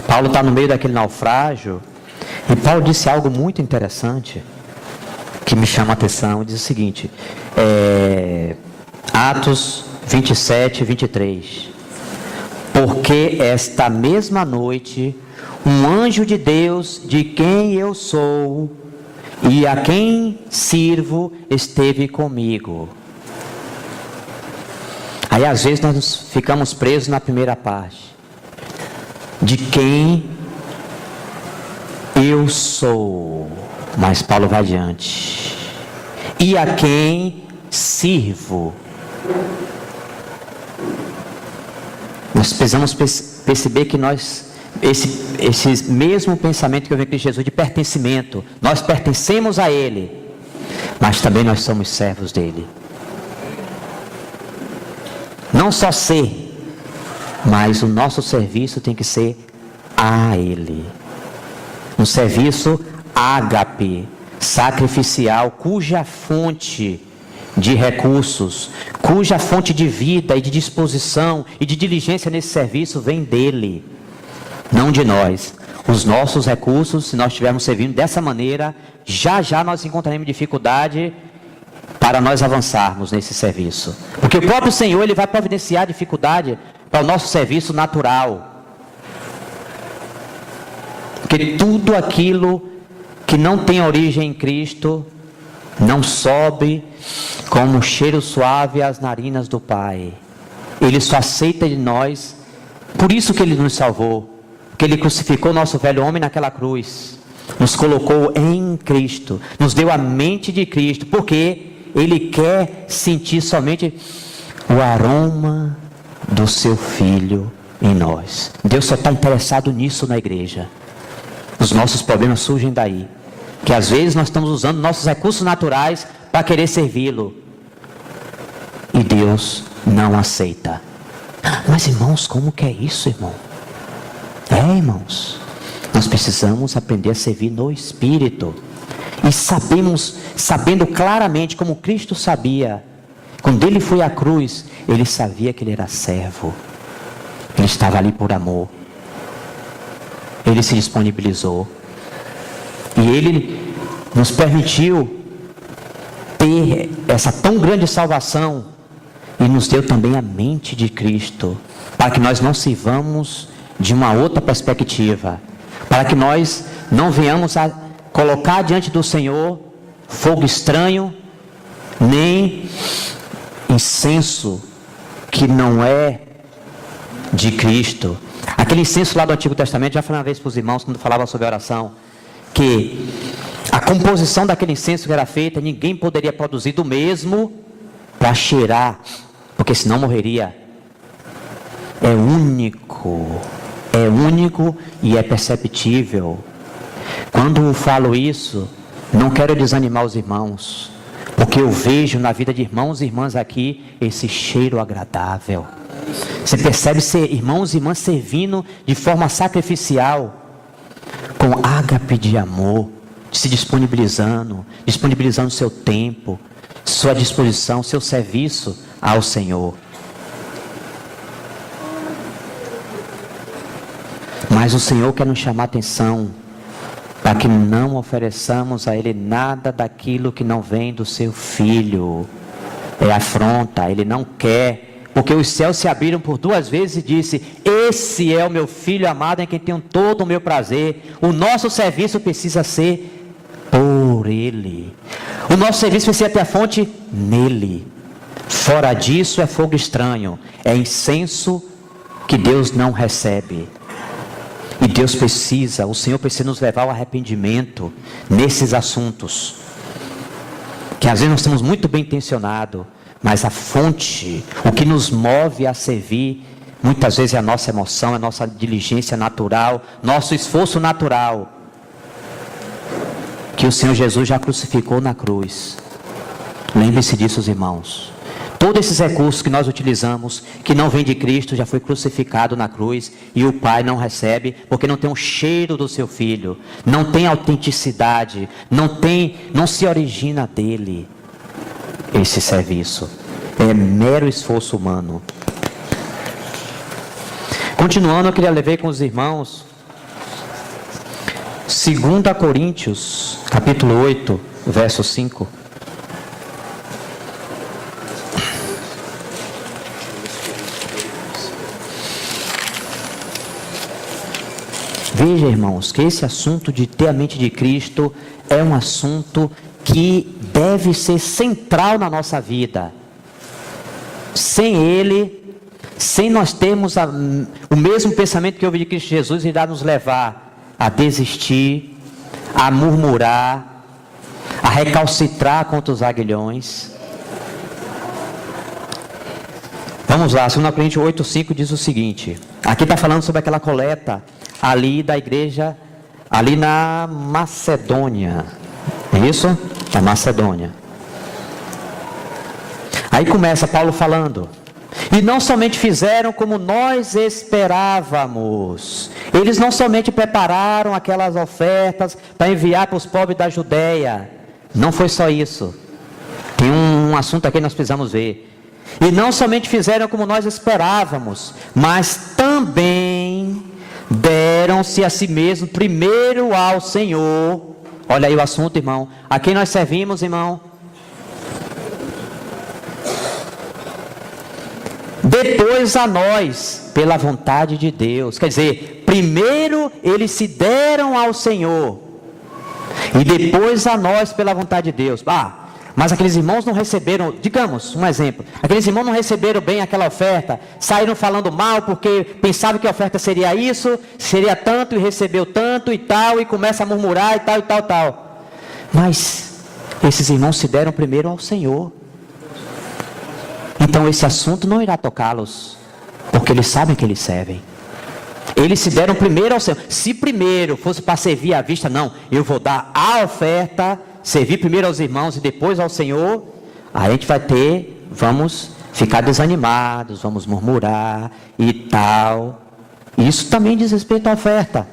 Paulo está no meio daquele naufrágio, e Paulo disse algo muito interessante, que me chama a atenção. Diz o seguinte, Atos 27, 23. Porque esta mesma noite, um anjo de Deus, de quem eu sou e a quem sirvo, esteve comigo. Aí às vezes nós ficamos presos na primeira parte. De quem eu sou. Mas Paulo vai adiante. E a quem sirvo. Nós precisamos perceber que esse mesmo pensamento que eu vi em Jesus de pertencimento, nós pertencemos a Ele, mas também nós somos servos dEle. Não só ser, mas o nosso serviço tem que ser a Ele. Um serviço ágape, sacrificial, cuja fonte de recursos, cuja fonte de vida e de disposição e de diligência nesse serviço vem dEle, não de nós. Os nossos recursos, se nós estivermos servindo dessa maneira, já nós encontraremos dificuldade para nós avançarmos nesse serviço. Porque o próprio Senhor, Ele vai providenciar dificuldade para o nosso serviço natural. Porque tudo aquilo que não tem origem em Cristo não sobe como um cheiro suave às narinas do Pai. Ele só aceita de nós. Por isso que Ele nos salvou, porque Ele crucificou nosso velho homem naquela cruz, nos colocou em Cristo, nos deu a mente de Cristo, porque Ele quer sentir somente o aroma do seu Filho em nós. Deus só está interessado nisso na igreja. Os nossos problemas surgem daí, que às vezes nós estamos usando nossos recursos naturais para querer servi-lo, e Deus não aceita. Mas irmãos, como que é isso, irmão? Irmãos, nós precisamos aprender a servir no Espírito, e sabendo claramente como Cristo sabia. Quando Ele foi à cruz, Ele sabia que Ele era servo. Ele estava ali por amor. Ele se disponibilizou. E Ele nos permitiu ter essa tão grande salvação. E nos deu também a mente de Cristo, para que nós não sirvamos de uma outra perspectiva. Para que nós não venhamos a colocar diante do Senhor fogo estranho, nem incenso que não é de Cristo. Aquele incenso lá do Antigo Testamento, já falei uma vez para os irmãos quando falava sobre oração, que a composição daquele incenso que era feita, ninguém poderia produzir do mesmo para cheirar, porque senão morreria. É único e é perceptível. Quando eu falo isso, não quero desanimar os irmãos, porque eu vejo na vida de irmãos e irmãs aqui esse cheiro agradável. Você percebe irmãos e irmãs servindo de forma sacrificial, com ágape de amor, se disponibilizando seu tempo, sua disposição, seu serviço ao Senhor. Mas o Senhor quer nos chamar a atenção para que não ofereçamos a Ele nada daquilo que não vem do seu Filho. É afronta, Ele não quer, porque os céus se abriram por 2 vezes e disse: esse é o meu Filho amado em quem tenho todo o meu prazer. O nosso serviço precisa ser por Ele. O nosso serviço precisa ter a fonte nele. Fora disso é fogo estranho, é incenso que Deus não recebe. E Deus precisa, o Senhor precisa nos levar ao arrependimento nesses assuntos. Que às vezes nós estamos muito bem intencionados, mas a fonte, o que nos move a servir, muitas vezes é a nossa emoção, a nossa diligência natural, nosso esforço natural. Que o Senhor Jesus já crucificou na cruz. Lembre-se disso, irmãos. Todos esses recursos que nós utilizamos, que não vem de Cristo, já foi crucificado na cruz, e o Pai não recebe, porque não tem o cheiro do seu Filho, não tem autenticidade, não se origina dele esse serviço. É mero esforço humano. Continuando, eu queria ler com os irmãos 2 Coríntios, capítulo 8, verso 5. Veja, irmãos, que esse assunto de ter a mente de Cristo é um assunto que deve ser central na nossa vida. Sem Ele, sem nós termos o mesmo pensamento que houve de Cristo Jesus, irá nos levar a desistir, a murmurar, a recalcitrar contra os aguilhões. Vamos lá, 2 Coríntios 8,5 diz o seguinte. Aqui está falando sobre aquela coleta ali da igreja, ali na Macedônia. É isso? Na Macedônia. Aí começa Paulo falando: e não somente fizeram como nós esperávamos. Eles não somente prepararam aquelas ofertas para enviar para os pobres da Judeia. Não foi só isso. Tem um assunto aqui que nós precisamos ver. E não somente fizeram como nós esperávamos, mas também deram-se a si mesmo primeiro ao Senhor. Olha aí o assunto, irmão. A quem nós servimos, irmão? Depois a nós, pela vontade de Deus. Quer dizer, primeiro eles se deram ao Senhor, e depois a nós pela vontade de Deus. Mas aqueles irmãos não receberam, digamos, um exemplo, aqueles irmãos não receberam bem aquela oferta, saíram falando mal porque pensavam que a oferta seria isso, seria tanto e recebeu tanto e tal, e começa a murmurar e tal e tal, tal. Mas esses irmãos se deram primeiro ao Senhor. Então esse assunto não irá tocá-los, porque eles sabem que eles servem. Eles se deram primeiro ao Senhor. Se primeiro fosse para servir à vista, não, eu vou dar a oferta, servir primeiro aos irmãos e depois ao Senhor, aí a gente vai vamos ficar desanimados, vamos murmurar e tal. Isso também diz respeito à oferta.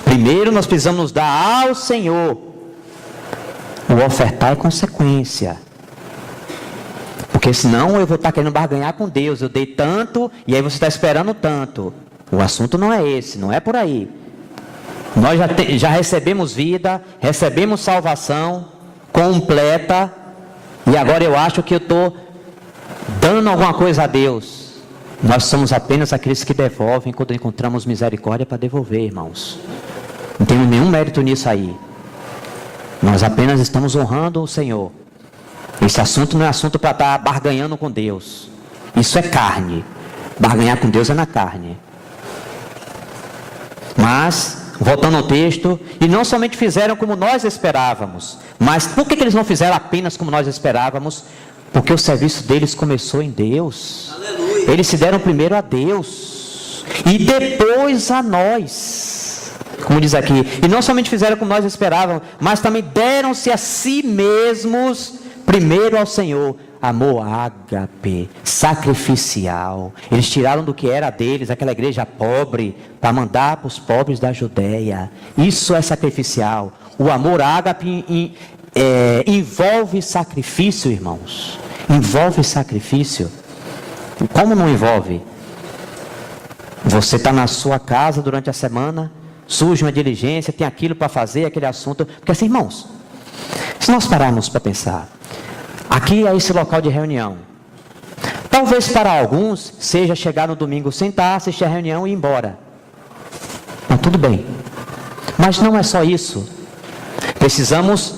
Primeiro nós precisamos nos dar ao Senhor. O ofertar é consequência. Porque senão eu vou estar querendo barganhar com Deus. Eu dei tanto e aí você está esperando tanto. O assunto não é esse, não é por aí. Nós já recebemos vida, recebemos salvação completa, e agora eu acho que eu estou dando alguma coisa a Deus. Nós somos apenas aqueles que devolvem quando encontramos misericórdia para devolver, irmãos. Não tem nenhum mérito nisso aí. Nós apenas estamos honrando o Senhor. Esse assunto não é assunto para estar barganhando com Deus. Isso é carne. Barganhar com Deus é na carne. Mas, voltando ao texto, e não somente fizeram como nós esperávamos, mas por que eles não fizeram apenas como nós esperávamos? Porque o serviço deles começou em Deus. Aleluia. Eles se deram primeiro a Deus e depois a nós, como diz aqui. E não somente fizeram como nós esperávamos, mas também deram-se a si mesmos primeiro ao Senhor. Amor ágape, sacrificial. Eles tiraram do que era deles, aquela igreja pobre, para mandar para os pobres da Judeia. Isso é sacrificial. O amor ágape envolve sacrifício, irmãos. Envolve sacrifício. Como não envolve? Você está na sua casa durante a semana, surge uma diligência, tem aquilo para fazer, aquele assunto. Porque assim, irmãos, se nós pararmos para pensar, aqui é esse local de reunião. Talvez para alguns seja chegar no domingo, sentar, assistir a reunião e ir embora. Não, tudo bem. Mas não é só isso. Precisamos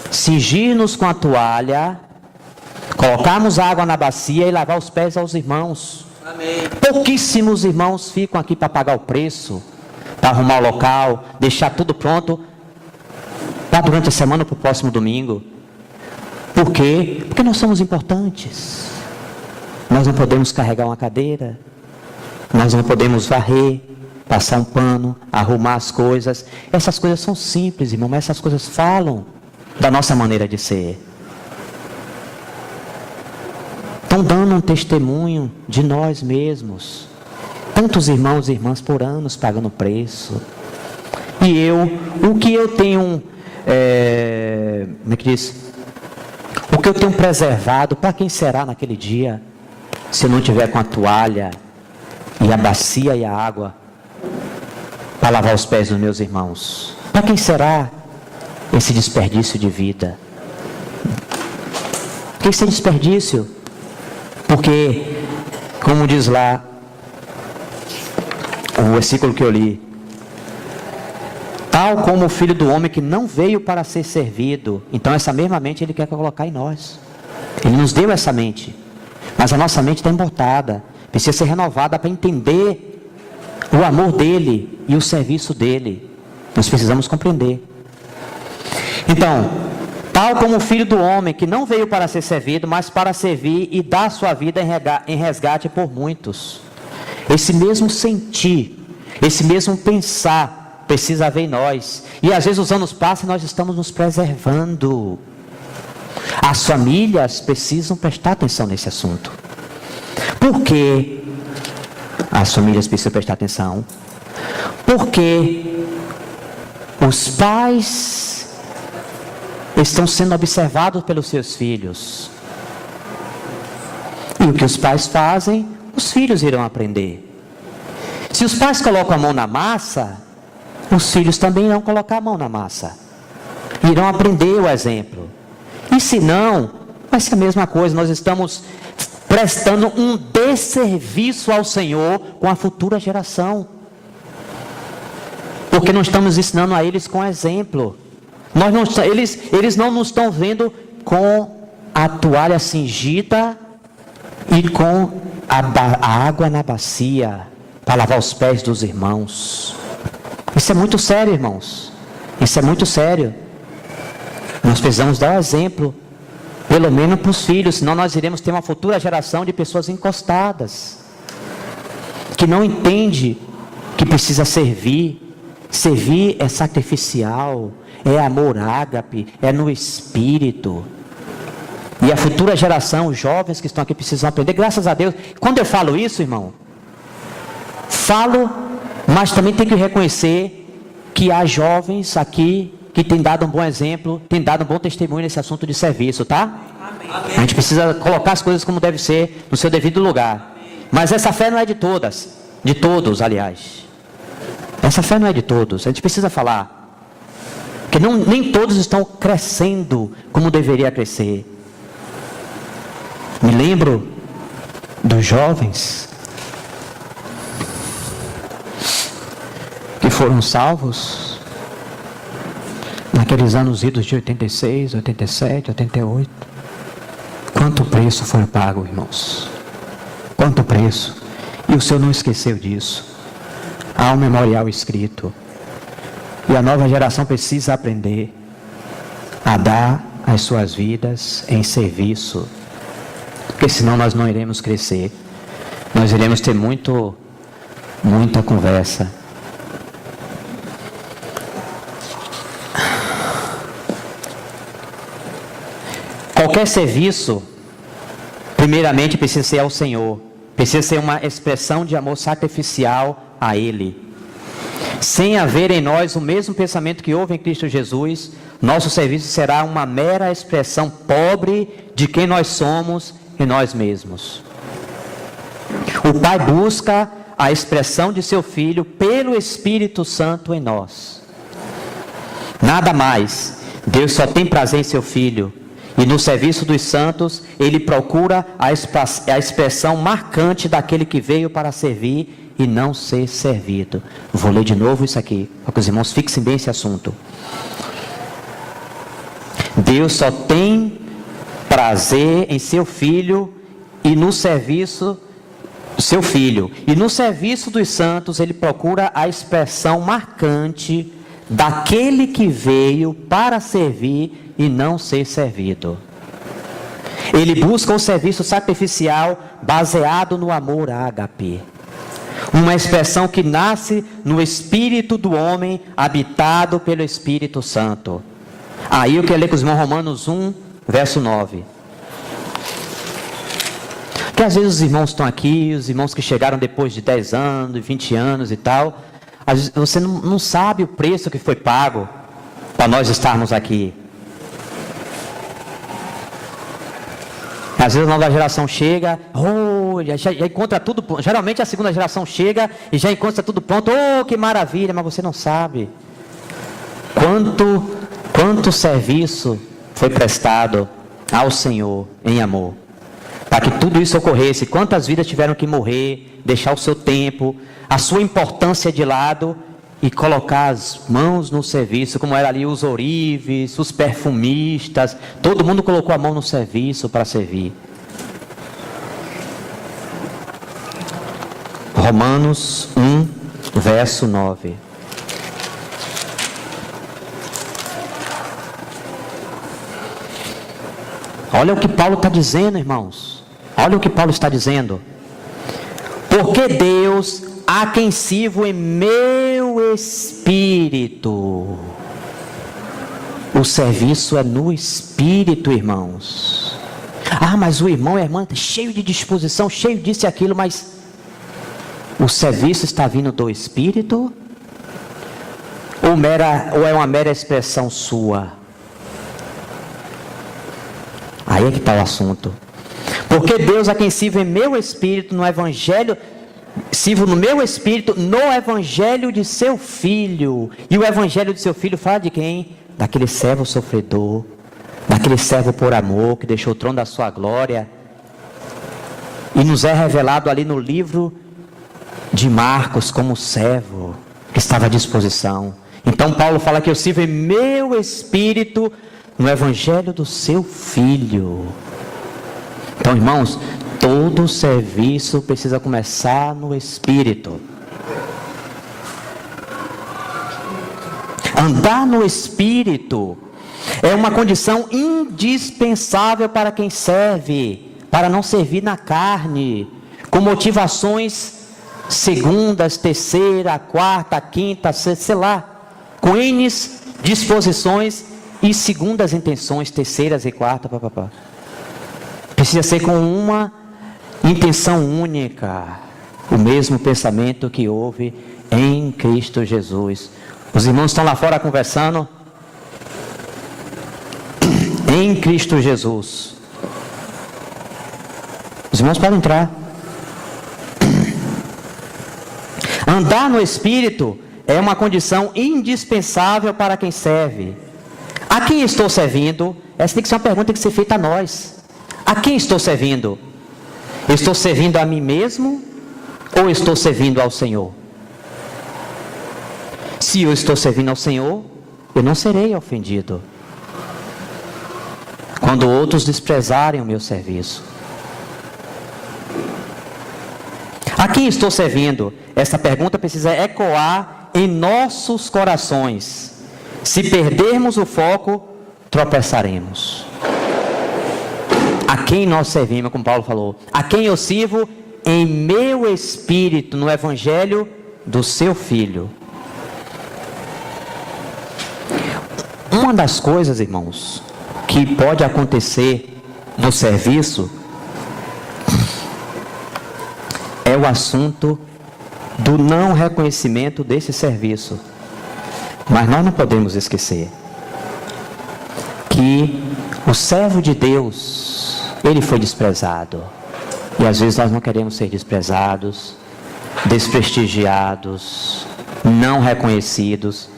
cingir-nos com a toalha, colocarmos água na bacia e lavar os pés aos irmãos. Amém. Pouquíssimos irmãos ficam aqui para pagar o preço, para arrumar o local, deixar tudo pronto para durante a semana para o próximo domingo. Por quê? Porque nós somos importantes. Nós não podemos carregar uma cadeira, nós não podemos varrer, passar um pano, arrumar as coisas. Essas coisas são simples, irmão, mas essas coisas falam da nossa maneira de ser. Estão dando um testemunho de nós mesmos. Tantos irmãos e irmãs por anos pagando preço. E o que eu tenho, como é que diz? O que eu tenho preservado, para quem será naquele dia? Se eu não tiver com a toalha e a bacia e a água para lavar os pés dos meus irmãos, para quem será esse desperdício de vida? Que esse desperdício? Porque, como diz lá o versículo que eu li, tal como o Filho do Homem que não veio para ser servido, então essa mesma mente Ele quer colocar em nós. Ele nos deu essa mente, mas a nossa mente está embotada, precisa ser renovada para entender o amor dEle e o serviço dEle. Nós precisamos compreender. Então, tal como o Filho do Homem que não veio para ser servido, mas para servir e dar sua vida em resgate por muitos. Esse mesmo sentir, esse mesmo pensar precisa haver em nós. E às vezes os anos passam e nós estamos nos preservando. As famílias precisam prestar atenção nesse assunto. Por que as famílias precisam prestar atenção? Porque os pais estão sendo observados pelos seus filhos. E o que os pais fazem, os filhos irão aprender. Se os pais colocam a mão na massa, os filhos também irão colocar a mão na massa. Irão aprender o exemplo. E se não, vai ser a mesma coisa. Nós estamos prestando um desserviço ao Senhor com a futura geração. Porque não estamos ensinando a eles com exemplo. Eles não nos estão vendo com a toalha cingida e com a água na bacia para lavar os pés dos irmãos. Isso é muito sério, irmãos. Isso é muito sério. Nós precisamos dar um exemplo, pelo menos para os filhos, senão nós iremos ter uma futura geração de pessoas encostadas, que não entende que precisa servir. Servir é sacrificial, é amor ágape, é no espírito. E a futura geração, os jovens que estão aqui precisam aprender, graças a Deus. Quando eu falo isso, irmão, falo, mas também tenho que reconhecer que há jovens aqui que têm dado um bom exemplo, têm dado um bom testemunho nesse assunto de serviço, tá? Amém. A gente precisa colocar as coisas como deve ser, no seu devido lugar. Mas essa fé não é de todos, aliás. Essa fé não é de todos, a gente precisa falar. Porque nem todos estão crescendo como deveria crescer. Me lembro dos jovens que foram salvos naqueles anos idos de 86, 87, 88. Quanto preço foi pago, irmãos? Quanto preço? E o Senhor não esqueceu disso. Há um memorial escrito. E a nova geração precisa aprender a dar as suas vidas em serviço. Porque senão nós não iremos crescer. Nós iremos ter muita conversa. Qualquer serviço, primeiramente precisa ser ao Senhor. Precisa ser uma expressão de amor sacrificial a Ele. Sem haver em nós o mesmo pensamento que houve em Cristo Jesus, nosso serviço será uma mera expressão pobre de quem nós somos em nós mesmos. O Pai busca a expressão de seu Filho pelo Espírito Santo em nós. Nada mais. Deus só tem prazer em seu Filho. E no serviço dos santos, Ele procura a expressão marcante daquele que veio para servir e não ser servido. Vou ler de novo isso aqui, para que os irmãos fixem bem esse assunto. Deus só tem prazer em seu Filho e no serviço seu Filho. E no serviço dos santos, Ele procura a expressão marcante daquele que veio para servir e não ser servido. Ele busca o serviço sacrificial baseado no amor ágape. Uma expressão que nasce no espírito do homem, habitado pelo Espírito Santo. Aí eu quero ler com os irmãos Romanos 1, verso 9. Porque às vezes os irmãos estão aqui, os irmãos que chegaram depois de 10 anos, 20 anos e tal, às vezes você não sabe o preço que foi pago para nós estarmos aqui. Às vezes a nova geração chega, já encontra tudo, geralmente a segunda geração chega e já encontra tudo pronto, que maravilha, mas você não sabe quanto serviço foi prestado ao Senhor em amor, para que tudo isso ocorresse, quantas vidas tiveram que morrer, deixar o seu tempo, a sua importância de lado e colocar as mãos no serviço, como era ali os ourives, os perfumistas, todo mundo colocou a mão no serviço para servir. Romanos 1, verso 9. Olha o que Paulo está dizendo, irmãos. Olha o que Paulo está dizendo. Porque Deus, a quem sirvo em meu espírito. O serviço é no espírito, irmãos. Mas o irmão e a irmã cheio de disposição, cheio disso e aquilo, mas o serviço está vindo do espírito? Ou é uma mera expressão sua? Aí é que está o assunto. Porque Deus, a quem sirvo em meu espírito, no evangelho, sirvo no meu espírito, no evangelho de seu Filho. E o evangelho de seu Filho fala de quem? Daquele servo sofredor, daquele servo por amor, que deixou o trono da sua glória. E nos é revelado ali no livro de Marcos como servo, que estava à disposição. Então Paulo fala que eu sirvo em meu espírito, no evangelho do seu Filho. Então, irmãos, todo serviço precisa começar no espírito. Andar no espírito é uma condição indispensável para quem serve, para não servir na carne, com motivações segundas, terceira, quarta, quinta, sei lá, com N disposições e segundas intenções, terceiras e quartas, papapá. Precisa ser com uma intenção única, o mesmo pensamento que houve em Cristo Jesus. Os irmãos estão lá fora conversando. Em Cristo Jesus. Os irmãos podem entrar. Andar no Espírito é uma condição indispensável para quem serve. A quem estou servindo? Essa tem que ser uma pergunta que tem que ser feita a nós. A quem estou servindo? Estou servindo a mim mesmo ou estou servindo ao Senhor? Se eu estou servindo ao Senhor, eu não serei ofendido quando outros desprezarem o meu serviço. A quem estou servindo? Essa pergunta precisa ecoar em nossos corações. Se perdermos o foco, tropeçaremos. A quem nós servimos, como Paulo falou, a quem eu sirvo em meu espírito, no evangelho do seu Filho. Uma das coisas, irmãos, que pode acontecer no serviço é o assunto do não reconhecimento desse serviço. Mas nós não podemos esquecer que o servo de Deus, ele foi desprezado. E às vezes nós não queremos ser desprezados. desprestigiados, não reconhecidos.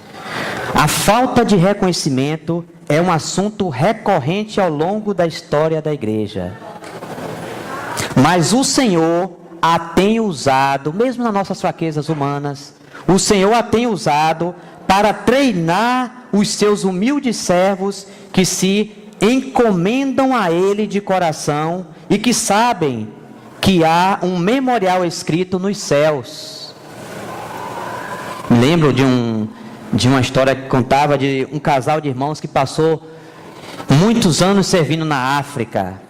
A falta de reconhecimento é um assunto recorrente ao longo da história da igreja. Mas o Senhor a tem usado, mesmo nas nossas fraquezas humanas, o Senhor a tem usado para treinar os seus humildes servos que se encomendam a Ele de coração e que sabem que há um memorial escrito nos céus. Me lembro de uma história que contava de um casal de irmãos que passou muitos anos servindo na África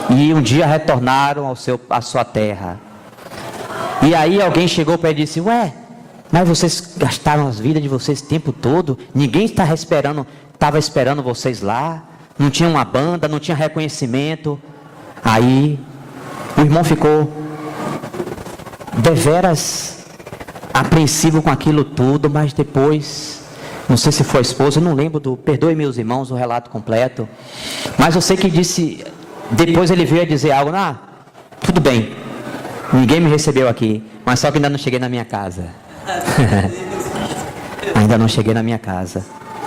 e um dia retornaram à sua terra. E aí alguém chegou para ele e disse: ué, mas vocês gastaram as vidas de vocês o tempo todo, ninguém estava esperando vocês lá, não tinha uma banda, não tinha reconhecimento. Aí o irmão ficou deveras apreensivo com aquilo tudo, mas depois, não sei se foi a esposa, eu não lembro perdoe meus irmãos o relato completo, mas eu sei que disse, depois ele veio a dizer algo: tudo bem, ninguém me recebeu aqui, mas só que ainda não cheguei na minha casa. Ainda não cheguei na minha casa.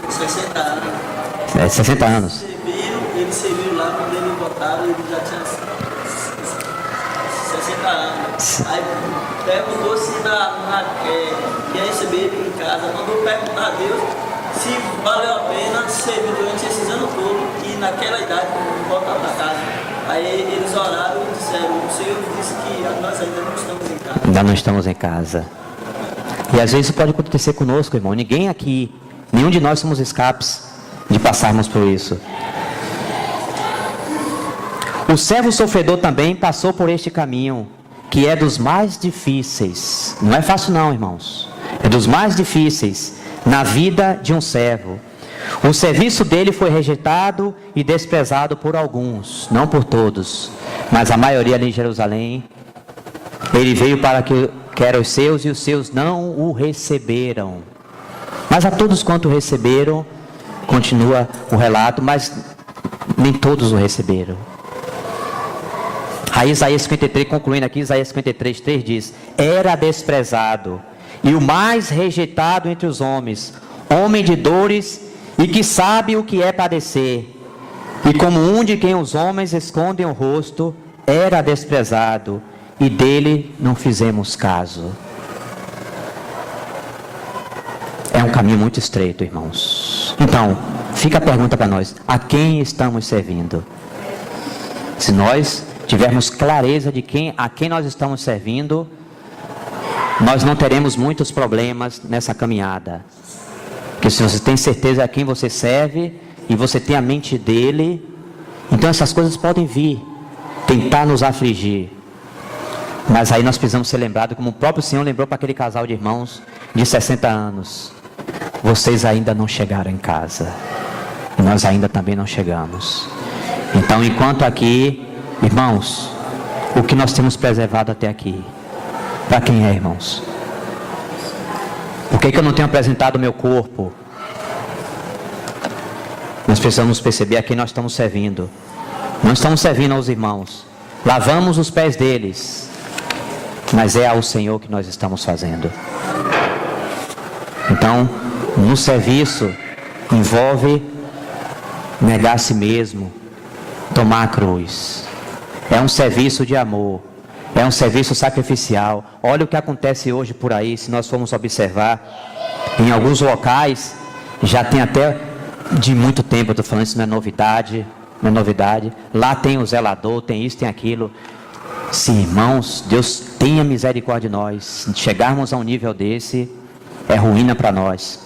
60 anos. 60 anos. Eles serviram lá, quando ele botaram, ele já tinha 60 anos. Aí perguntou se quer receber ele em casa. Mandou perguntar a Deus se valeu a pena servir durante esses anos todos e naquela idade voltar para casa. Aí eles oraram e disseram: o Senhor disse que nós ainda não estamos em casa. Ainda não estamos em casa. E às vezes isso pode acontecer conosco, irmão. Ninguém aqui, nenhum de nós somos escapes de passarmos por isso. O servo sofredor também passou por este caminho, que é dos mais difíceis. Não é fácil não, irmãos. É dos mais difíceis na vida de um servo. O serviço dele foi rejeitado e desprezado por alguns, não por todos, mas a maioria ali em Jerusalém. Ele veio para que eram os seus e os seus não o receberam. Mas a todos quanto receberam, continua o relato, mas nem todos o receberam. Aí Isaías 53, concluindo aqui, Isaías 53, 3 diz: era desprezado e o mais rejeitado entre os homens, homem de dores e que sabe o que é padecer. E como um de quem os homens escondem o rosto, era desprezado e dele não fizemos caso. É um caminho muito estreito, irmãos. Então, fica a pergunta para nós: a quem estamos servindo? Se nós tivermos clareza de a quem nós estamos servindo, nós não teremos muitos problemas nessa caminhada. Porque se você tem certeza a quem você serve e você tem a mente dele, então essas coisas podem vir, tentar nos afligir. Mas aí nós precisamos ser lembrados, como o próprio Senhor lembrou para aquele casal de irmãos de 60 anos. Vocês ainda não chegaram em casa. E nós ainda também não chegamos. Então, enquanto aqui, irmãos, o que nós temos preservado até aqui? Para quem é, irmãos? Por que eu não tenho apresentado o meu corpo? Nós precisamos perceber a quem nós estamos servindo. Não estamos servindo aos irmãos. Lavamos os pés deles. Mas é ao Senhor que nós estamos fazendo. Então, no serviço, envolve negar a si mesmo, tomar a cruz. É um serviço de amor, é um serviço sacrificial. Olha o que acontece hoje por aí, se nós formos observar. Em alguns locais, já tem até de muito tempo, eu estou falando, isso não é novidade, não é novidade. Lá tem o zelador, tem isso, tem aquilo. Sim, irmãos, Deus tenha misericórdia de nós. Se chegarmos a um nível desse, é ruína para nós.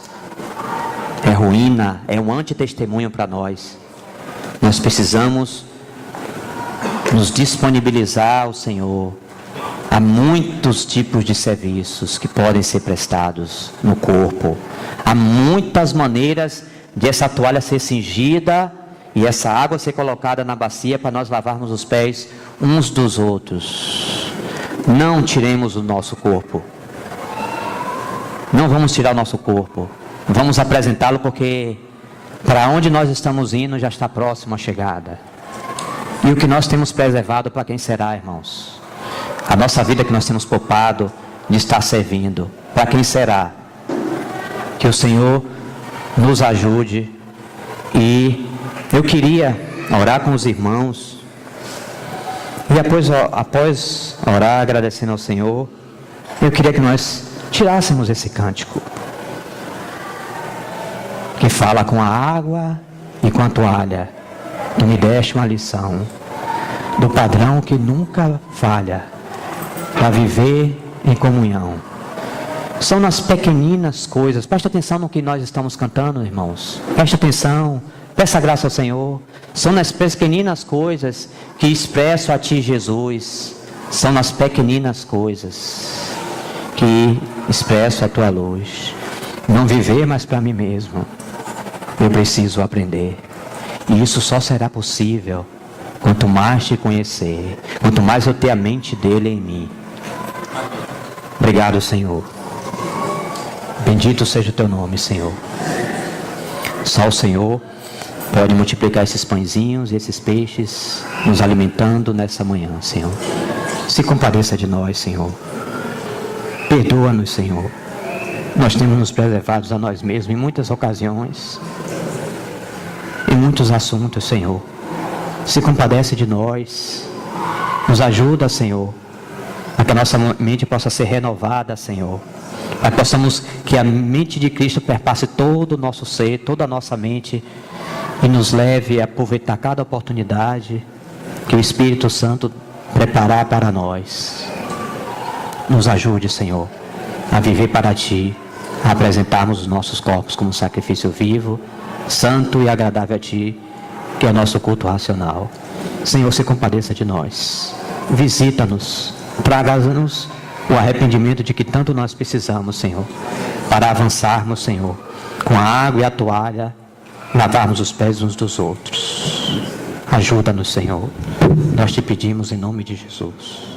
É ruína, é um antitestemunho para nós. Nós precisamos nos disponibilizar ao Senhor. Há muitos tipos de serviços que podem ser prestados no corpo. Há muitas maneiras de essa toalha ser cingida e essa água ser colocada na bacia para nós lavarmos os pés uns dos outros. Não tiremos o nosso corpo. Não vamos tirar o nosso corpo. Vamos apresentá-lo porque para onde nós estamos indo já está próximo a chegada. E o que nós temos preservado para quem será, irmãos? A nossa vida que nós temos poupado de estar servindo. Para quem será? Que o Senhor nos ajude. E eu queria orar com os irmãos. E após orar, agradecendo ao Senhor, eu queria que nós tirássemos esse cântico, que fala: com a água e com a toalha, tu me deste uma lição, do padrão que nunca falha, para viver em comunhão. São nas pequeninas coisas. Preste atenção no que nós estamos cantando, irmãos. Preste atenção. Peça graça ao Senhor. São nas pequeninas coisas que expresso a Ti, Jesus. São nas pequeninas coisas que expresso a Tua luz. Não viver mais para mim mesmo. Eu preciso aprender. E isso só será possível quanto mais Te conhecer, quanto mais eu ter a mente dEle em mim. Obrigado, Senhor. Bendito seja o Teu nome, Senhor. Só o Senhor pode multiplicar esses pãezinhos e esses peixes, nos alimentando nessa manhã, Senhor. Se compadeça de nós, Senhor. Perdoa-nos, Senhor. Nós temos nos preservados a nós mesmos em muitas ocasiões, em muitos assuntos, Senhor. Se compadece de nós. Nos ajuda, Senhor, para que a nossa mente possa ser renovada, Senhor. Para que a mente de Cristo perpasse todo o nosso ser, toda a nossa mente, e nos leve a aproveitar cada oportunidade que o Espírito Santo preparar para nós. Nos ajude, Senhor, a viver para Ti, a apresentarmos os nossos corpos como sacrifício vivo, santo e agradável a Ti, que é o nosso culto racional. Senhor, se compadeça de nós. Visita-nos, traga-nos o arrependimento de que tanto nós precisamos, Senhor, para avançarmos, Senhor, com a água e a toalha, lavarmos os pés uns dos outros. Ajuda-nos, Senhor. Nós Te pedimos em nome de Jesus.